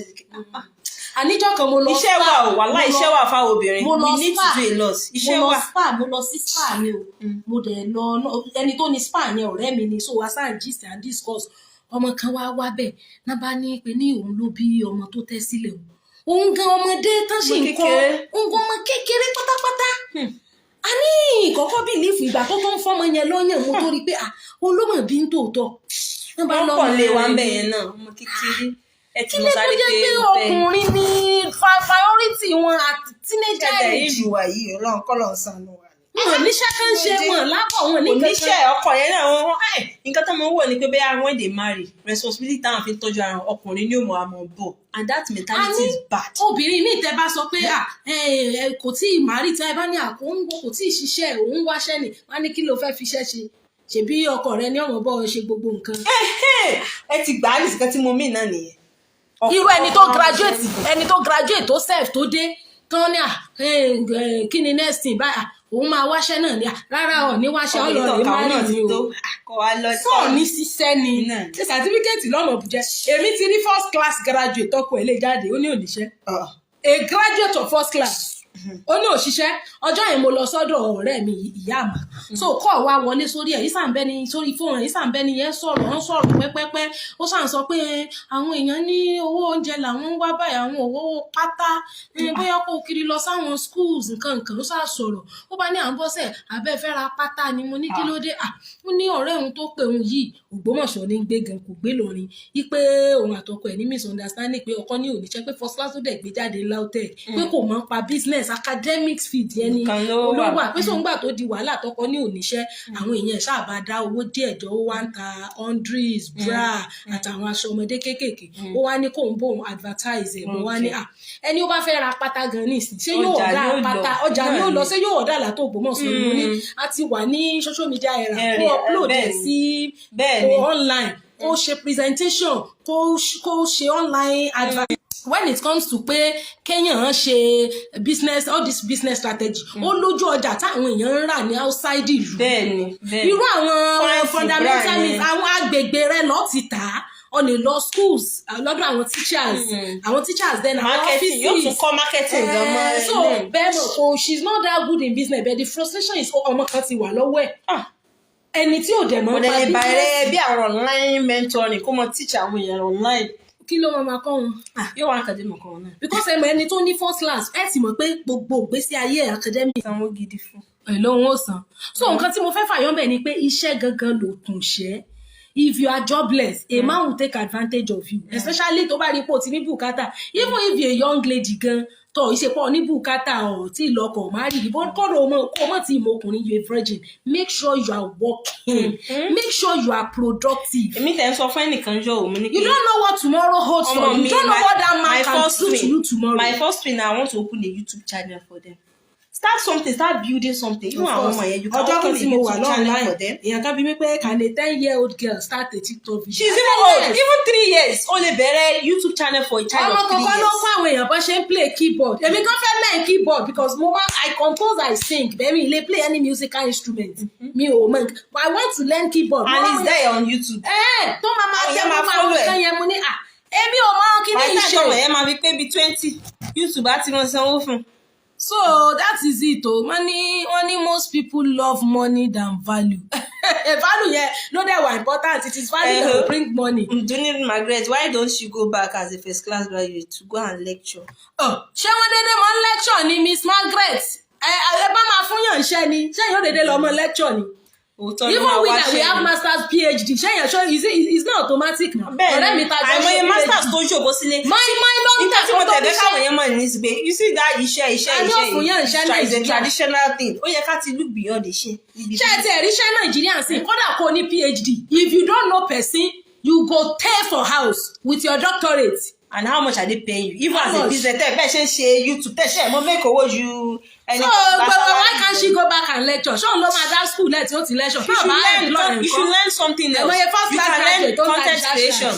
àníjọ́ kan mo lọ spa iṣẹ́ wà o wàhálà iṣẹ́ wà fáwọn obìnrin we need to do a lot iṣẹ́ wà. mo lọ sí spa mi o mo dẹ̀ lọ ẹni tó ní spa yẹn ọ̀rẹ́ mi ni so wa sáà gist and discuss ọmọ kan wá bẹ́ẹ̀ náà bá ní pé ní òun ló bí ọmọ tó tẹ́ sílẹ̀ o òun gan ọmọdé tán ṣe nǹkan òun gan ọmọ kékeré pátápátá a ní ìkọ́kọ́ bìlífù ìgbà tó ń fọ́mọ yẹn lọ́yàn mo tó rí pé olómọ bí ń tòótọ́ wọ́n pọ̀ lé wa ń bẹ̀ yẹn náà ọmọ kékeré ẹ ti mọ̀ sáré pé ọkùnrin ní priority wọn àti teenager age ìlú wa yìí Ọlọ́run kọ́ lọ́ọ́ sànù wa wọn níṣẹ́ kan ṣe wọn lápò wọn ní kankan oníṣẹ́ ọkọ yẹn náà wọn nǹkan tó máa ń wọ̀ ni pé bẹ́ẹ̀ when they marry responsibility táwọn fi ń tọ́jú ara ọkùnrin ní òmò àmọ́ bọ̀ and that mentality is bad. obìnrin ní ìtẹ́ bá sọ pé kò tí ì márì tí ẹ bá ní àkóńgbò kò tí ì ṣiṣẹ́ òun wáṣẹ́ ni wọ́n á ní kí ló fẹ́ fiṣẹ́ ṣe ṣebí ọkọ rẹ ní ọmọ bọ́ ṣe gbogbo nǹkan. ẹ ti gbà á nìkan tí mo mí náà nìyẹn. irú ẹni tó graduate tó self tó dé tán ní kí ni next thing báyà òun máa wáṣẹ́ náà ní rárá ọ̀ ní wáṣẹ́ ọlọ́ọ̀rẹ́ máa rìn ní o sọ̀ọ́ ní ṣiṣẹ́ ni ṣe sàtífíkẹ́ẹ̀tì lọ́nà òbújẹ́ èmi ti rí first class graduate tọkọ ẹ̀ lè jáde ó ní òníṣẹ́ a graduate of first class ó ní òṣìṣẹ́ ọjọ́ yẹn mo lọ sọ́dọ̀ ọ̀rẹ́ mi ìyá àmà so kọ́ wa wọlé sórí ẹ̀ ìsànbẹ́ni sórí fóònù ìsànbẹ́ni yẹn sọ̀rọ̀ pẹ́pẹ́pẹ́ ó sàn sọ pé àwọn èèyàn ní owó oúnjẹ làwọn ń wá báyìí àwọn owó pátá bóyá kó kiri lọ sáwọn schools nǹkan ó sà sọ̀rọ̀ ó bá ní à ń bọ́sẹ̀ abẹ́ fẹ́ ra pátá ni mo ní kí ló dé ó ní ọ̀rẹ́ òun tó pè òun yìí Ògbómọ̀ṣọ́ ní gbé gan kò gbé lórin wípé òun àtọkọ ẹ̀ ní misunderstanding pé ọkọ ní òníṣẹ́ pé first class tó dẹ̀ gbé jáde LAUTECH pé kò mọ̀ pa business academics feed yẹn ni olówó àpèsè òǹgbà tó di wàhálà tọkọ ní òníṣẹ́ àwọn èèyàn ṣáàbà dá owó díẹ̀ jọ ó wá ń ta undress bra àtàwọn aṣọ ọmọdé kéékèèké ó wá ní kóun bóun advertise ẹ̀ mo wá ní ẹni ó bá fẹ́ ra pátá gan ní ìsìn ṣé yóò dá pátá ọjà ni ó lọ ṣé yóò dá látó Ògbómọ̀ṣọ́ ìlú ní a ti wà ní social media era kó upload ẹ̀ sí online kó ṣe presentation kó ṣe online advertising. When it comes to pé kéèyàn ṣe business all this business strategy ó lójú ọjà táwọn èèyàn ń rà ní outside ìlú irú àwọn fundamentalists àwọn agbègbè rẹ lọ ti tà á on a law schools lọ́dọ̀ àwọn teachers then àwọn offices yóò tún kọ́ marketing gan mọ́ so bẹ́ẹ̀ mọ̀ so she's not that good in business but the frustration is ọmọ kan ti wà lọ́wọ́ ẹ̀ ẹni tí ò dẹ̀ mọ́ pa business. bàrẹ̀ bí àwọn online mentoring kó mọ teach àwọn èèyàn online. kí ló máa kọ́ wọn. yóò wá academic kan náà. because ẹni tó ní first class ẹ sì mọ̀ pé gbogbo ìgbésí ayé academic. sanwó gidi fún. èlò òun ò san. so nǹkan tí mo fẹ́ fàyọ́ bẹ̀ ni pé iṣẹ́ gangan ló kùn ṣẹ́. If you are jobless, a man will take advantage of you, especially tó bá rí pé o ti ní bùkátà. Even if you're a young lady gan, tó ìṣepọ̀ ní bùkátà ọ̀ tí lọ́kọ̀ máa rí ìbọn kọ́dọ̀ ọmọ tí ìmọ̀ ọkùnrin you're a virgin. Make sure you are working. Make sure you are productive. Èmi tẹ̀ ń sọ fún ẹnìkan jọ òun ní kí. You don't know what tomorrow holds for you. You don't know what that man can do to you tomorrow. My first thing, I want to open a YouTube channel for them. Start something, start building something. Even our mama, you can ọjọ́ kan open tí a mo wà YouTube channel online for them. èèyàn kan bí mi pé can a 10-year-old girl start a TikTok video? She's even old, even 3 years. Only bẹ̀rẹ̀ YouTube channel for a child of 3 years. ọmọ kankan ló kọ́ àwọn èèyàn bá ṣe ń play keyboard. Èmi kan fẹ́ learn keyboard because I compose, I sing. Bẹ́ẹ̀ni ilé play any musical instrument. Mi ò mọ̀, but I want to learn keyboard. And it's there on YouTube. Tó máa tẹ́ mọ́ máa wọ́n kan yẹn mo ní èmi ò mọ kí ni ìṣe. Ọmọ yẹn máa fi pé bí 20 YouTube á ti wọn sanwó fún. So that is it o. Wọ́n most people love money than value. Value yẹn no dey were important. It is value that will bring money. During Margaret, why don't you go back as a first class graduate to go and lecture? Ṣé wọ́n dédé mọ́ lecture ni Miss Margaret? Ẹ bá máa fún yàn ṣẹ́ ni. Ṣé yóò dédé lọ mọ́ lecture ni? Even we that we have masters PhD ṣé yẹn ṣọ́ is not automatic now. Bẹ́ẹ̀ni àìmọye masters tó ṣòbó sílé. My long time tí mo tẹ̀lé káwọn yẹn mọ̀ ní síbi you see that iṣẹ́ is a traditional thing. Ó yẹ ká ti look beyond iṣẹ́. Ṣé ẹ ti ẹ̀rí iṣẹ́ Nàìjíríà sí kódà kó ní PhD if you don't know person you go pay for house with your doctorate. And how much are they paying you? Even as a business, bẹ́ẹ̀ ṣe ń ṣe YouTube, tẹ̀ ṣe mo make owó ju ẹni. So why can't she go back and lecture? Ṣé òun ló máa dá school lẹ́tí ó ti lecture? You should learn something else. You can learn content creation.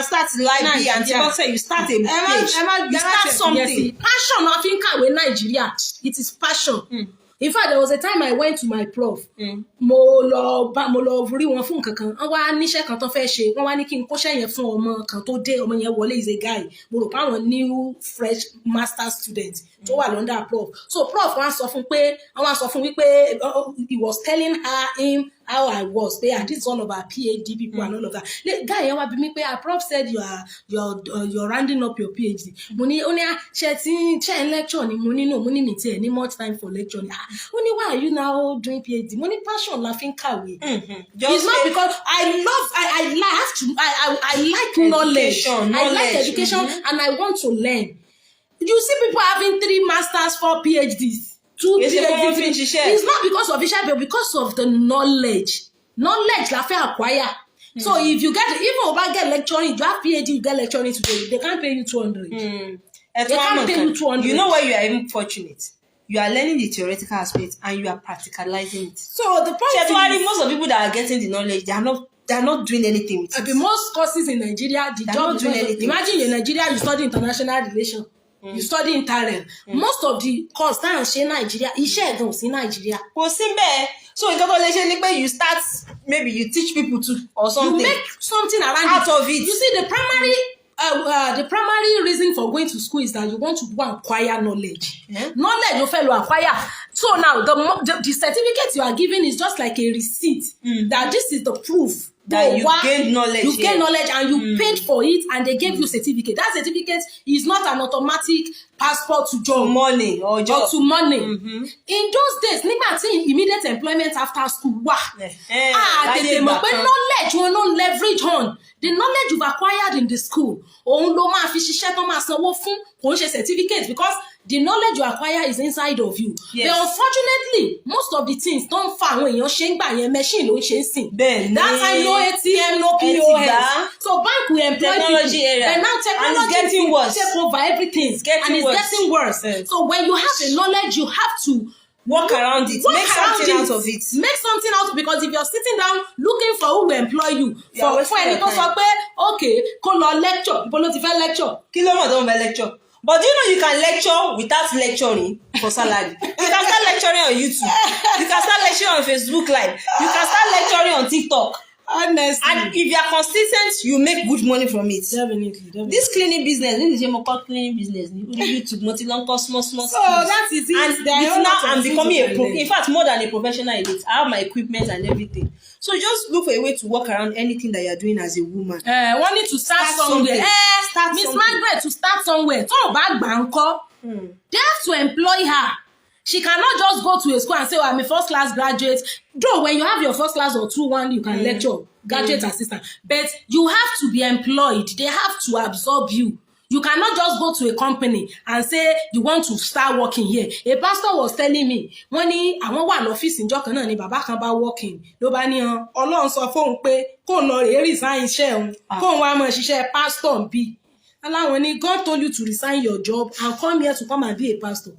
Start live and TikTok. You start a page. You start something. Passion na fi ń kàwé Nàìjíríà. It is passion. In fact, there was a time I went to my prof. Mo lọ rí wọn fún nǹkan kan. Wọ́n wá níṣẹ́ kan tó fẹ́ ṣe. Wọ́n wá ní kí n kóṣẹ́ yẹn fún ọmọ kan tó dé. Ọmọ yẹn wọlé is a guy. Mo rò pé àwọn new fresh master student tó wà lọ́ndà prof. So prof wọ́n sọ fún wípé he was telling him how I was. And this is one of our PhD people and all of that. The guy yẹn wá bí mi pé our prof said you're rounding up your PhD. Mo ní ó ní ṣe lecture ni mo ní no mo ní mi tiẹ̀ ní much time for lecture ni. Only why are you now doing PhD? Money passion laughing kàwé. It's not because I like knowledge. I like education and I want to learn. You see people having 3 masters, 4 PhDs, 2 PhDs. It's not because of it, but because of the knowledge. Knowledge la fẹ́ acquire. So if you even over get lecturing, you have PhD, you get lecturing today, they can't pay you 200. They can't pay you 200. You know where you are even fortunate? You are learning the theoretical aspect and you are practicalizing it. So the point is, most of the people that are getting the knowledge, they are not doing anything with it. The most courses in Nigeria, the job doing anything. Imagine in Nigeria, you study international relations, you study interrel. Most of the course that are in Nigeria, iṣẹ́ ẹ̀gàn sí Nigeria. Kò sí bẹ́ẹ̀. So in total, you start, maybe you teach people to or something. You make something around out of it. You see, the primary reason for going to school is that you want to go and acquire knowledge. Knowledge you fellow acquire. So now the certificate you are given is just like a receipt that this is the proof that you gained knowledge. You gained knowledge and you paid for it and they gave you certificate. That certificate is not an automatic passport to job. Money or job. Or to money. In those days, nígbà tí immediate employment after school wà. Tètè mọ̀ pé knowledge wọn no leverage on. The knowledge you've acquired in the school, òun ló máa fi ṣiṣẹ́ tó máa sanwó fún, kò ń ṣe certificate because the knowledge you acquire is inside of you. Yes. But unfortunately, most of the things don't fa àwọn èèyàn ṣe ń gbà yẹn machine ló ń ṣe ń sìn. That time no ATM, no POS. So bank will employ technology people. Area. And now technology is getting worse. Take over everything. It's getting worse. Yes. So when you have the knowledge, you have to work around it. Make something out of it. Make something out because if you're sitting down looking for who will employ you, for ẹni tó sọ pé okay, kó lọ lecture, ibo ló ti fẹ́ lecture. Kí ló mọ̀ tó ń fẹ́ lecture? But do you know you can lecture without lecturing for salary? You can start lecturing on YouTube. You can start lecturing on Facebook Live. You can start lecturing on TikTok. Honestly. And if you are consistent, you make good money from it. Definitely. This cleaning business, this is a cleaning business. YouTube, multi-long, small. So that is it. And now I'm becoming in fact, more than a professional in it. I have my equipment and everything. So just look for a way to work around anything that you are doing as a woman. Wanting to start somewhere. Miss Margaret to start somewhere. Tó bá gbà ńkọ́. They have to employ her. She cannot just go to a school and say, I'm a first class graduate. Though when you have your first class or 2-1, you can lecture, graduate assistant. But you have to be employed. They have to absorb you. You cannot just go to a company and say you want to start working here. A pastor was telling me, wọ́n ní àwọn wà lọ́fíìsì níjọ́ kan náà ni bàbá kan bá working. Ló bá ní Ọlọ́run sọ fóun pé kóun lọ rèé resign iṣẹ́ òun, kóun wá máa ṣiṣẹ́ pastor bí. Aláwọn ní God told you to resign your job and come here to come and be a pastor.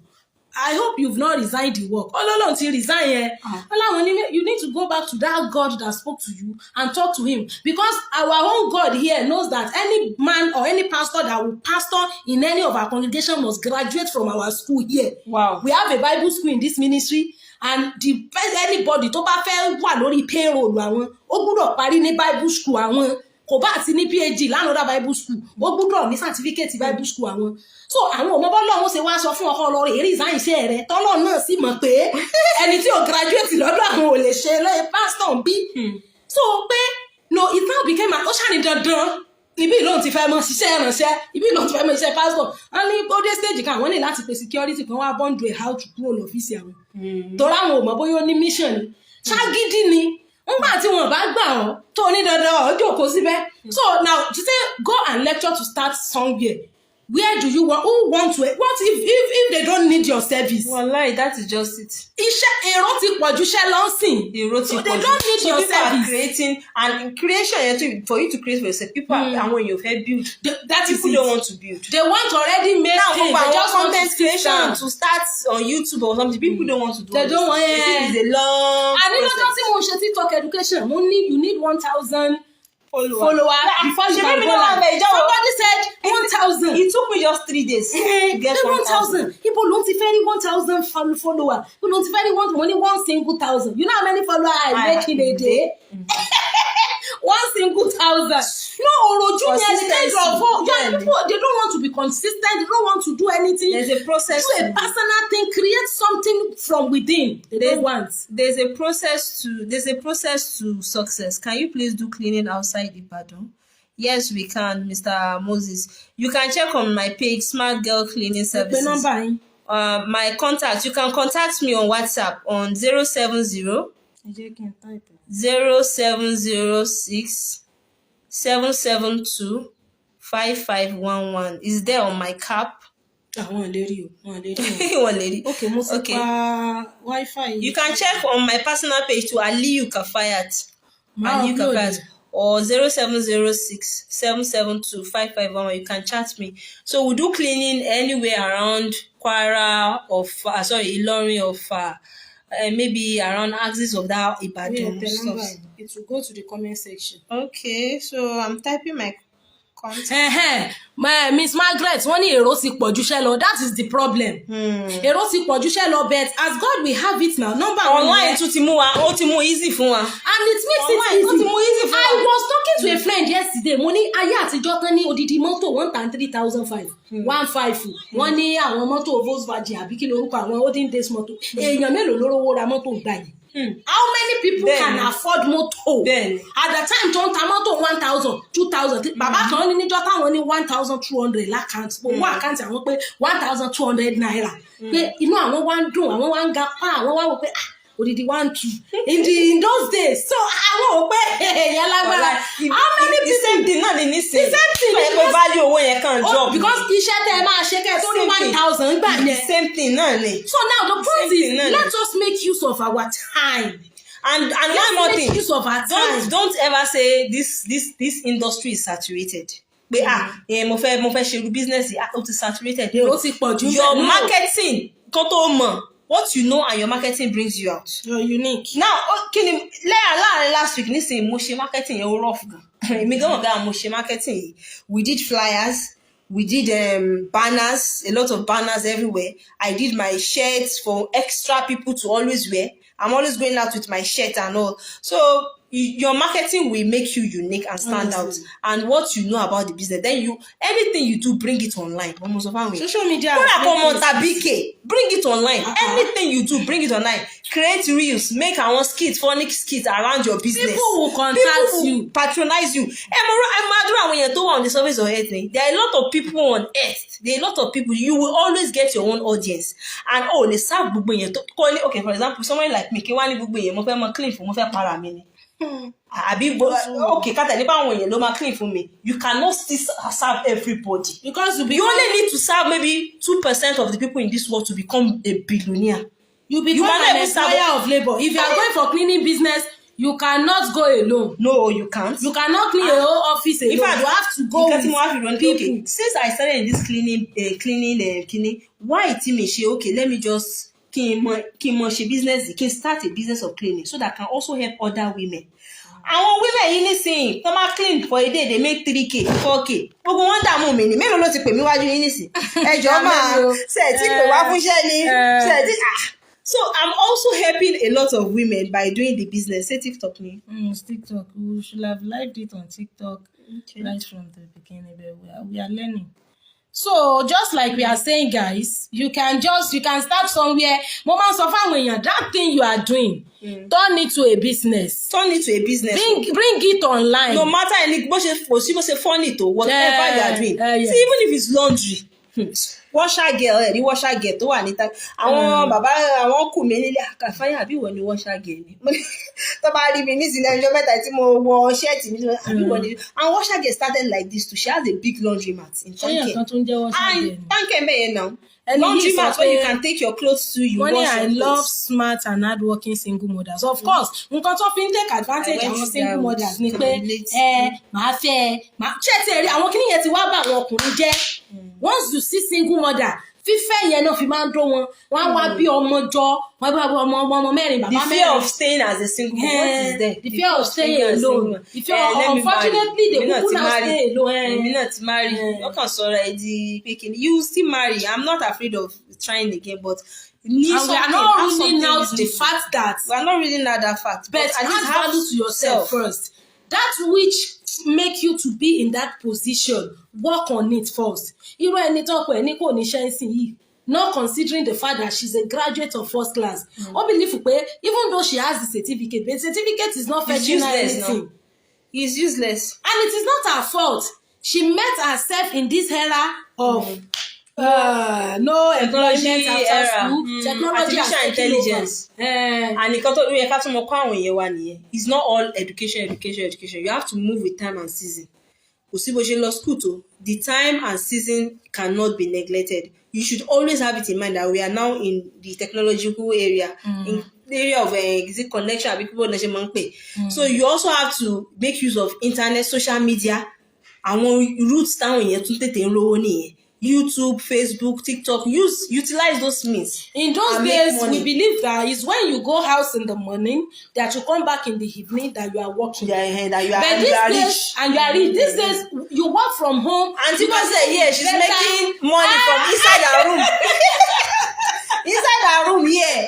I hope you've not resigned the work. Ọlọ́run ti resign yẹn. Ọlọ́run ni you need to go back to that God that spoke to you and talk to him, because our own God here knows that any man or any pastor that will pastor in any of our congregation must graduate from our school here. Wow. We have a Bible school in this ministry, and anybody tó bá fẹ́ wà lórí payroll àwọn ó gbọ́dọ̀ parí ní Bible school àwọn, kò bá àti ní PhD lánàá Bible school ó gbọ́dọ̀ ní certificate Bible school àwọn. So àwọn ọmọ bọ́lọ́run ṣe wá sọ fún ọkọ lọ rè resign iṣẹ́ rẹ̀ tọ́lọ́ náà sì mọ̀ pé ẹni tí ò graduate lọ́dọ̀ àwọn ò lè ṣe lọ́yẹ pastor bí. So pé no, it now became ó ṣàní dandan ibi ìlóhùn ti fẹ́ mọ ṣiṣẹ́ ìrànṣẹ́, ibi ìlóhùn ti fẹ́ mọ iṣẹ́ pastor. Wọ́n ní ó dé stage kan àwọn ní láti pe security kan wá bọ́ǹdù ẹ̀ how to kúrò lọ́fíìsì àwọn. Torí àwọn ò mọ̀ bóyá ó ní mission ni ṣágídí ni nígbà tí wọn bá gbà ọ́ tó ní dandan ọ̀ jókòó síbẹ̀. So now to say go and lecture to start somewhere, where do you want, who want to, what if they don't need your service? Wallahi, that is just it. Iṣẹ́ èrò ti pọ̀jù iṣẹ́ lọ́sìn. So they don't need your people service. Are creating, and creation yẹn for you to create for yourself, people are àwọn èèyàn fẹ́ build. That is people don't want to build. They want already made now, things. They just want content creation to start on YouTube or something. People don't want to do. They don't want. It is a long process. And you know tí mo ṣe TikTok education, you need 1,000 followers before you can go live. Somebody said 1,000. It took me just 3 days to get 1,000. People don't even 1,000 followers. People don't even want only one single 1,000. You know how many followers I make in a day? One single 1,000. No, Oroju is the kind of people, they don't want to be consistent. They don't want to do anything. There's a process. Do a personal thing. Create something from within. They don't want. There's a process to success. Can you please do cleaning outside Ibadan? Yes, we can, Mr. Moses. You can check on my page, Smart Girl Cleaning Services. My contact. You can contact me on WhatsApp on 070 0706 772 5511. Is there on my cap? One lady. Okay, Wi-Fi. You can check on my personal page to Aliyu Kafayat. Aliyu Kafayat. Or 0706 772 5511. You can chat me. So we do cleaning anywhere around Kwara of Ilorin of maybe around axis of that Ibadan stuff. It will go to the comment section. Okay, so I'm typing my contact. Miss Margaret, wọ́n ní èrò ti pọ̀jù ṣẹ́ lọ. That is the problem. Èrò ti pọ̀jù ṣẹ́ lọ, but as God we have it now. Number online tún ti mú wa, ó ti mú easy fún wa. And it makes it easy. I was talking to a friend yesterday. Mo ní ayé àtijọ́ kan ní odidi mọ́tò 1,305. 1,500. Wọ́n ní àwọn mọ́tò Volkswagen àbí kí lorúkọ àwọn olden days mọ́tò. Èèyàn mélòó ló rówó ra mọ́tò gbà yìí? How many people can afford motor? At the time tó ń ta mọ́tò 1,000, 2,000. Bàbá kan ní níjọ́ táwọn ní 1,200 lákàntì. Owó àkáǹtì àwọn pé 1,200 naira. Pé inú àwọn wá ń dùn, àwọn wá ń ga pa, àwọn wá wò pé odidi 1,200 in those days. So àwọn ò pé èèyàn lágbára. How many people? The same thing náà ni nísìnyí. The same thing. Because value owó yẹn kan drop. Because iṣẹ́ tẹ́ ẹ máa ṣe kẹ́ ẹ tó ní 1,000 gbà yẹn. The same thing náà ni. So now the point is, let us make use of our time. And one more thing. Use of our time. Don't ever say this industry is saturated. Pé mo fẹ́ ṣe business ó ti saturated. Èrò ti pọ̀jù. Your marketing kan tó mọ̀. What you know and your marketing brings you out. You're unique. Now, kí ni láàrin last week nísìnyí mo ṣe marketing yẹn ó rough gan. Èmi gan ọ̀gá mo ṣe marketing yìí. We did flyers. We did banners, a lot of banners everywhere. I did my shirts for extra people to always wear. I'm always going out with my shirt and all. So your marketing will make you unique and stand out. And what you know about the business, then anything you do, bring it online. Social media. Bring it online. Anything you do, bring it online. Create reels, make our skits, funny skits around your business. People will contact you, patronize you. When you're on the surface of earth, there are a lot of people on earth. There are a lot of people. You will always get your own audience. And they serve okay, for example, someone like me, clean for para me. Okay, clean for me. You cannot still serve everybody because you only need to serve maybe 2% of the people in this world to become a billionaire. You become an employer of labor. If you are going for cleaning business, You cannot go alone. No, you can't. You cannot clean a whole office alone. In fact, you have to go with people. Okay, since I started in this cleaning, why it me she okay? Let me just she business. Can start a business of cleaning so that I can also help other women. Àwọn women yìí nísìnyí tó máa clean for a day they make 3K 4K gbogbo wọn dààmú mi ni mélòó ló ti pè mí wájú yín nísìnyí ẹjọ́ máa ṣe tí pè wá fúnṣẹ́ ni ṣe tí so I'm also helping a lot of women by doing the business. Say TikTok me. TikTok. We should have liked it on TikTok right from the beginning. But we are learning. So just like we are saying, guys, you can start somewhere. Moment of that thing you are doing, turn it to a business. Turn it to a business. Bring it online. No matter any funny to whatever you are doing. Yeah. See, even if it's laundry. Washer girl the washer girl tó wà níta àwọn bàbá àwọn kù mí nílé àkàfáyà àbí wọ́n ni washer girl ni tó bá rí mi nísìnyí ọjọ́ mẹ́ta tí mo wọ shirt mi àbí wọ́n ni and washer girl started like this too. She has a big laundry mat in Tanke and Tanke mẹ́yẹn now laundry mat where you can take your clothes to you wash your clothes. I love smart and hardworking single mothers. Of course nǹkan tó fi ń take advantage àwọn single mothers ni pé màá fẹ́ ṣé ti rí àwọn kìnìyàn ti wá bá àwọn ọkùnrin jẹ́. Once you see single mother fífẹ́ yẹn náà fi máa ń dó wọn wọ́n wá bí ọmọ jọ wọ́n bá ọmọ mẹ́rin bàbá mẹ́rin. The fear of staying as a single mother, what is there? The fear of staying alone. The fear unfortunately they will not stay alone. Èmi náà ti marry. Wọ́n kàn sọ̀rọ̀ ẹ̀ di pé kìíní. You still marry. I'm not afraid of trying again, but and we are not ruling out the fact that we are not ruling out that fact. But add value to yourself first. That which make you to be in that position, work on it first. Irú ẹni tó pé ní kò ní ṣe ń sìn yìí, not considering the fact that she's a graduate of first class. Ó believe pé even though she has the certificate, but the certificate is not fetching her anything. No. It's useless. And it is not her fault. She met herself in this era of no employment after school, technology artificial intelligence. And nǹkan tó yẹ ká tún mọ kọ́ àwọn èèyàn wa nìyẹn. It's not all education. You have to move with time and season. Kò sí bó ṣe lọ school tó. The time and season cannot be neglected. You should always have it in mind that we are now in the technological area, in the area of connection, so you also have to make use of internet, social media, àwọn routes táwọn èèyàn tún tètè ń rówó nìyẹn. YouTube, Facebook, TikTok, utilize those means. In those days, we believe that is when you go house in the morning, that you come back in the evening, that you are working. Yeah, that you are, but you are rich. And you are rich. These days, you work from home. And people say, yeah, she's making money from inside her room. Inside her room, yeah.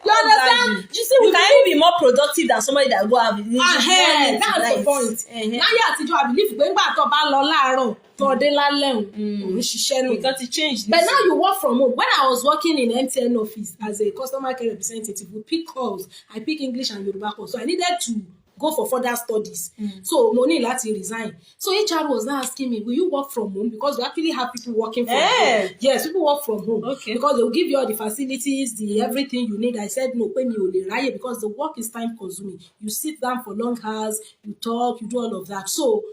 You understand? You see, you can even be more productive than somebody that go have that's the point. Láyé àtijọ́, I believe pé nígbà tó bá lọ láàárọ̀ tó dé lálẹ́ òun ṣiṣẹ́ nù. Because it changed. But now you work from home. When I was working in MTN office as a customer care representative, we pick calls. I pick English and Yoruba calls. So I needed to go for further studies. So mo ní láti resign. So HR was now asking me, will you work from home? Because we actually have people working from home. Yes, people work from home. Okay. Because they will give you all the facilities, the everything you need. I said no, pay me only ráyè because the work is time consuming. You sit down for long hours, you talk, you do all of that. So,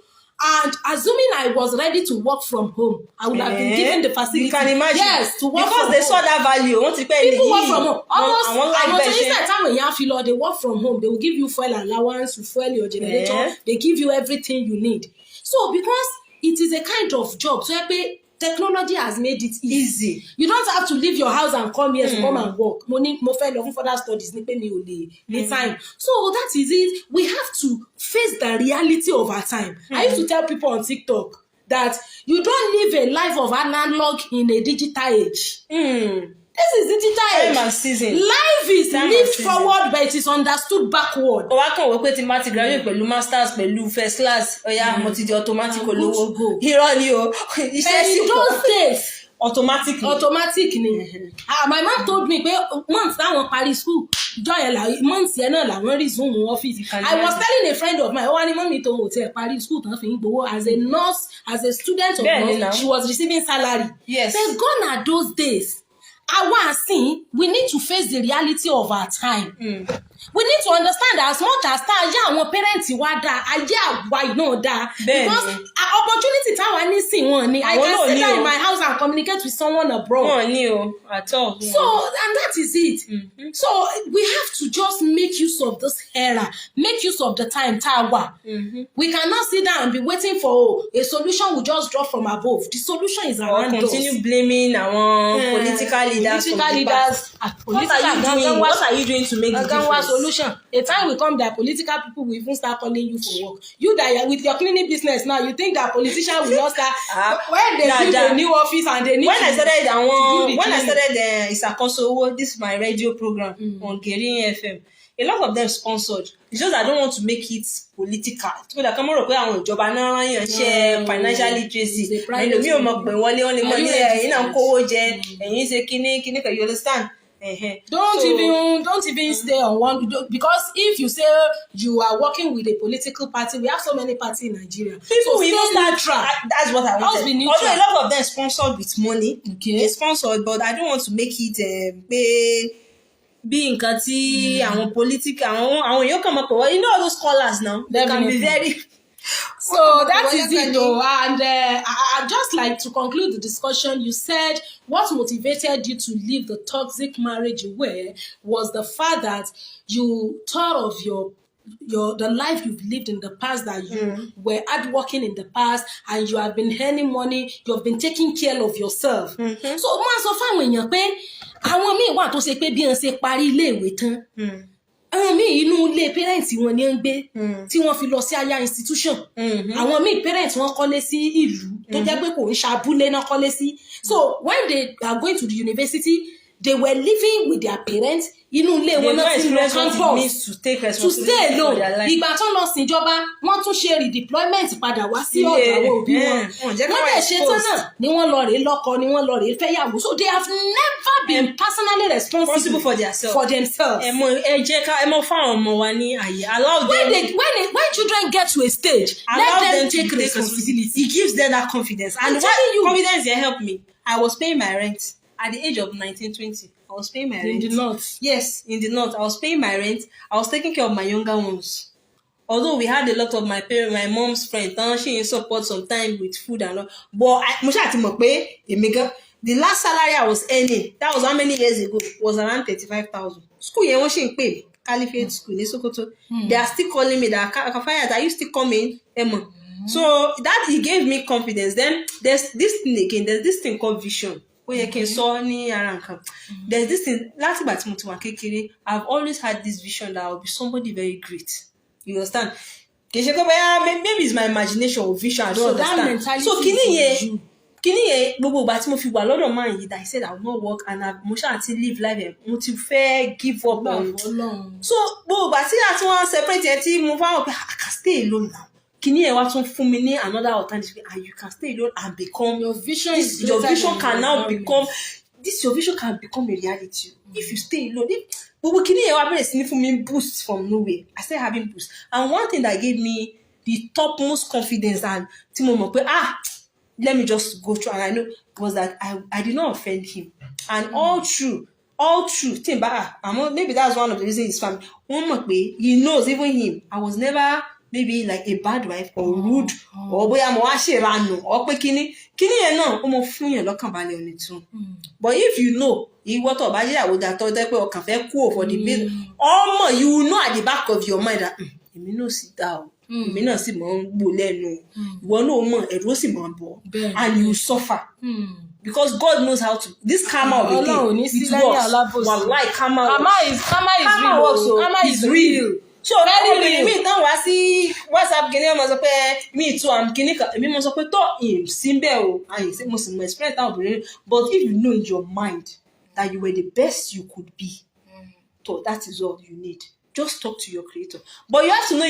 and assuming I was ready to work from home, I would have been given the facility. You can imagine. Yes, to work because from they home. saw that value. People work from home. Almost, I they work from home. They will give you fuel allowance, you fuel your generator. They give you everything you need. So because it is a kind of job, so technology has made it easy. You don't have to leave your house and come here to come and work. Mo fẹ́ lọ fún further studies ní pé mi ò lè time. So that is it. We have to face the reality of our time. I used to tell people on TikTok that you don't live a life of analog in a digital age. This is digital age. Time and season. Life is lived forward, but it is understood backward. Ó wá kàn wọ́n pé tí máa ti graduate pẹ̀lú masters pẹ̀lú first class ọ̀yá mo ti di automatic olówó. Irọ́ ni o. Iṣẹ́ sì pọ̀. Those days. Automatic ni. My mom told me pé months táwọn parí school months yẹn náà làwọn resume office. I was telling a friend of mine, ó wá ní mọ́mí tó ń tẹ̀ parí school tán fi ń gbowó as a nurse, as a student of nurse, she was receiving salary. Yes. But gone are those days. our sin, we need to face the reality of our time. We need to understand that as much as our parents were there, why no da? Because opportunity time I can sit down in my house and communicate with someone abroad. At all. So, and that is it. So we have to just make use of this era, make use of the time. We cannot sit down and be waiting for a solution will just drop from above. The solution is around us. Continue blaming our political leaders. What are you doing to make the difference? Solution. A time will come that political people will even start calling you for work. You that with your cleaning business now, you think that politicians will not start when they build a new office and they need I started Isakoso, this is my radio program on Gerin FM. A lot of them sponsored. It's just I don't want to make it political. So that come on, job share financial literacy. And you understand? Don't even stay on one, because if you say you are working with a political party, we have so many parties in Nigeria. People will even start. That's what I wanted. Although a lot of them sponsored with money, they sponsored, but I don't want to make it being kati and political. You come up with all those scholars now. They can be very. So that is it though, and I just like to conclude the discussion. You said what motivated you to leave the toxic marriage you were was the fact that you thought of the life you've lived in the past, that you were hardworking in the past and you have been earning money, you have been taking care of yourself. So once of far when you're paying, àwọn míì wà tó ṣe pé bí wọ́n ṣe parí iléèwé tán. Àwọn míì inú ilé parents wọn ni ń gbé tí wọ́n fi lọ sí higher institution. Àwọn míì parents wọn kọ́lé sí ìlú tó jẹ́ pé kò ń ṣàbúlé náà kọ́lé sí. So when they are going to the university, they were living with their parents. Inú ilé wọn náà ti lọ campus to stay alone. Ìgbà tó lọ sí ìjọba, wọ́n tún ṣe redeployment padà wá sí ọ̀dọ̀ àwọn òbí wọn. Wọ́n dẹ̀ ṣe tán náà ni wọ́n lọ rèé lọ́kọ, ni wọ́n lọ rèé fẹ́yàwó. So they have never been personally responsible for themselves. When children get to a stage, let them take responsibility. It gives them that confidence. And what confidence they help me? I was paying my rent at the age of 19, 20. I was paying my rent. In the north? Yes, in the north. I was paying my rent. I was taking care of my younger ones. Although we had a lot of my mom's friends, she support sometimes with food and all. But the last salary I was earning, that was how many years ago, was around 35,000. School, she pay Caliphate School in Sokoto. They are still calling me that are you still coming, Emma? So that it gave me confidence. Then there's this thing again. There's this thing called vision. There's this thing. I've always had this vision that I'll be somebody very great. You understand? Maybe it's my imagination or vision. I don't understand. So kini gbogbo ìgbà tí mo fi wà lọ́dọ̀ man yìí that I said I will not work and mo ṣáà ti live life mo ti fẹ́ give up on. So gbogbo ìgbà tí a tún wá separate ẹ tí mo fáwọn pé I can stay alone now. Kini ẹ wá tún fún mi ní another alternative and you can stay alone and become your vision can now become your vision can become a reality if you stay alone. Gbogbo kini ẹ wá bẹ̀rẹ̀ sí ní fún mi boost from nowhere. I started having boost, and one thing that gave me the topmost confidence and tí mo mọ̀ pé let me just go through, and I know was that I did not offend him, and all true. Maybe that's one of the reasons his family. He knows, even him. I was never maybe like a bad wife or rude or boya mo wa se ranu or pe kini e na o mo fun yan lokan bale on it too. But if you know ìwọ tó bá yawo da to de pe o kan fẹ́ kú for the bill, you will know at the back of your mind that èmi no sit down. Èmi náà sì mọ̀ ń gbò lẹ́nu. Ìwọ náà mọ̀ ẹ̀rù sì mọ̀ ń bọ̀, and you suffer. Because God knows how to. This karma of the thing, it works. Wallahi, karma is real. So very me don't wa see WhatsApp gini mo sọ pé me too am kini kan èmi mo sọ pé to him simbe o and say mo sì mo explain that obìnrin. But if you know in your mind that you were the best you could be, so that is all you need. Just talk to your creator. But you have to know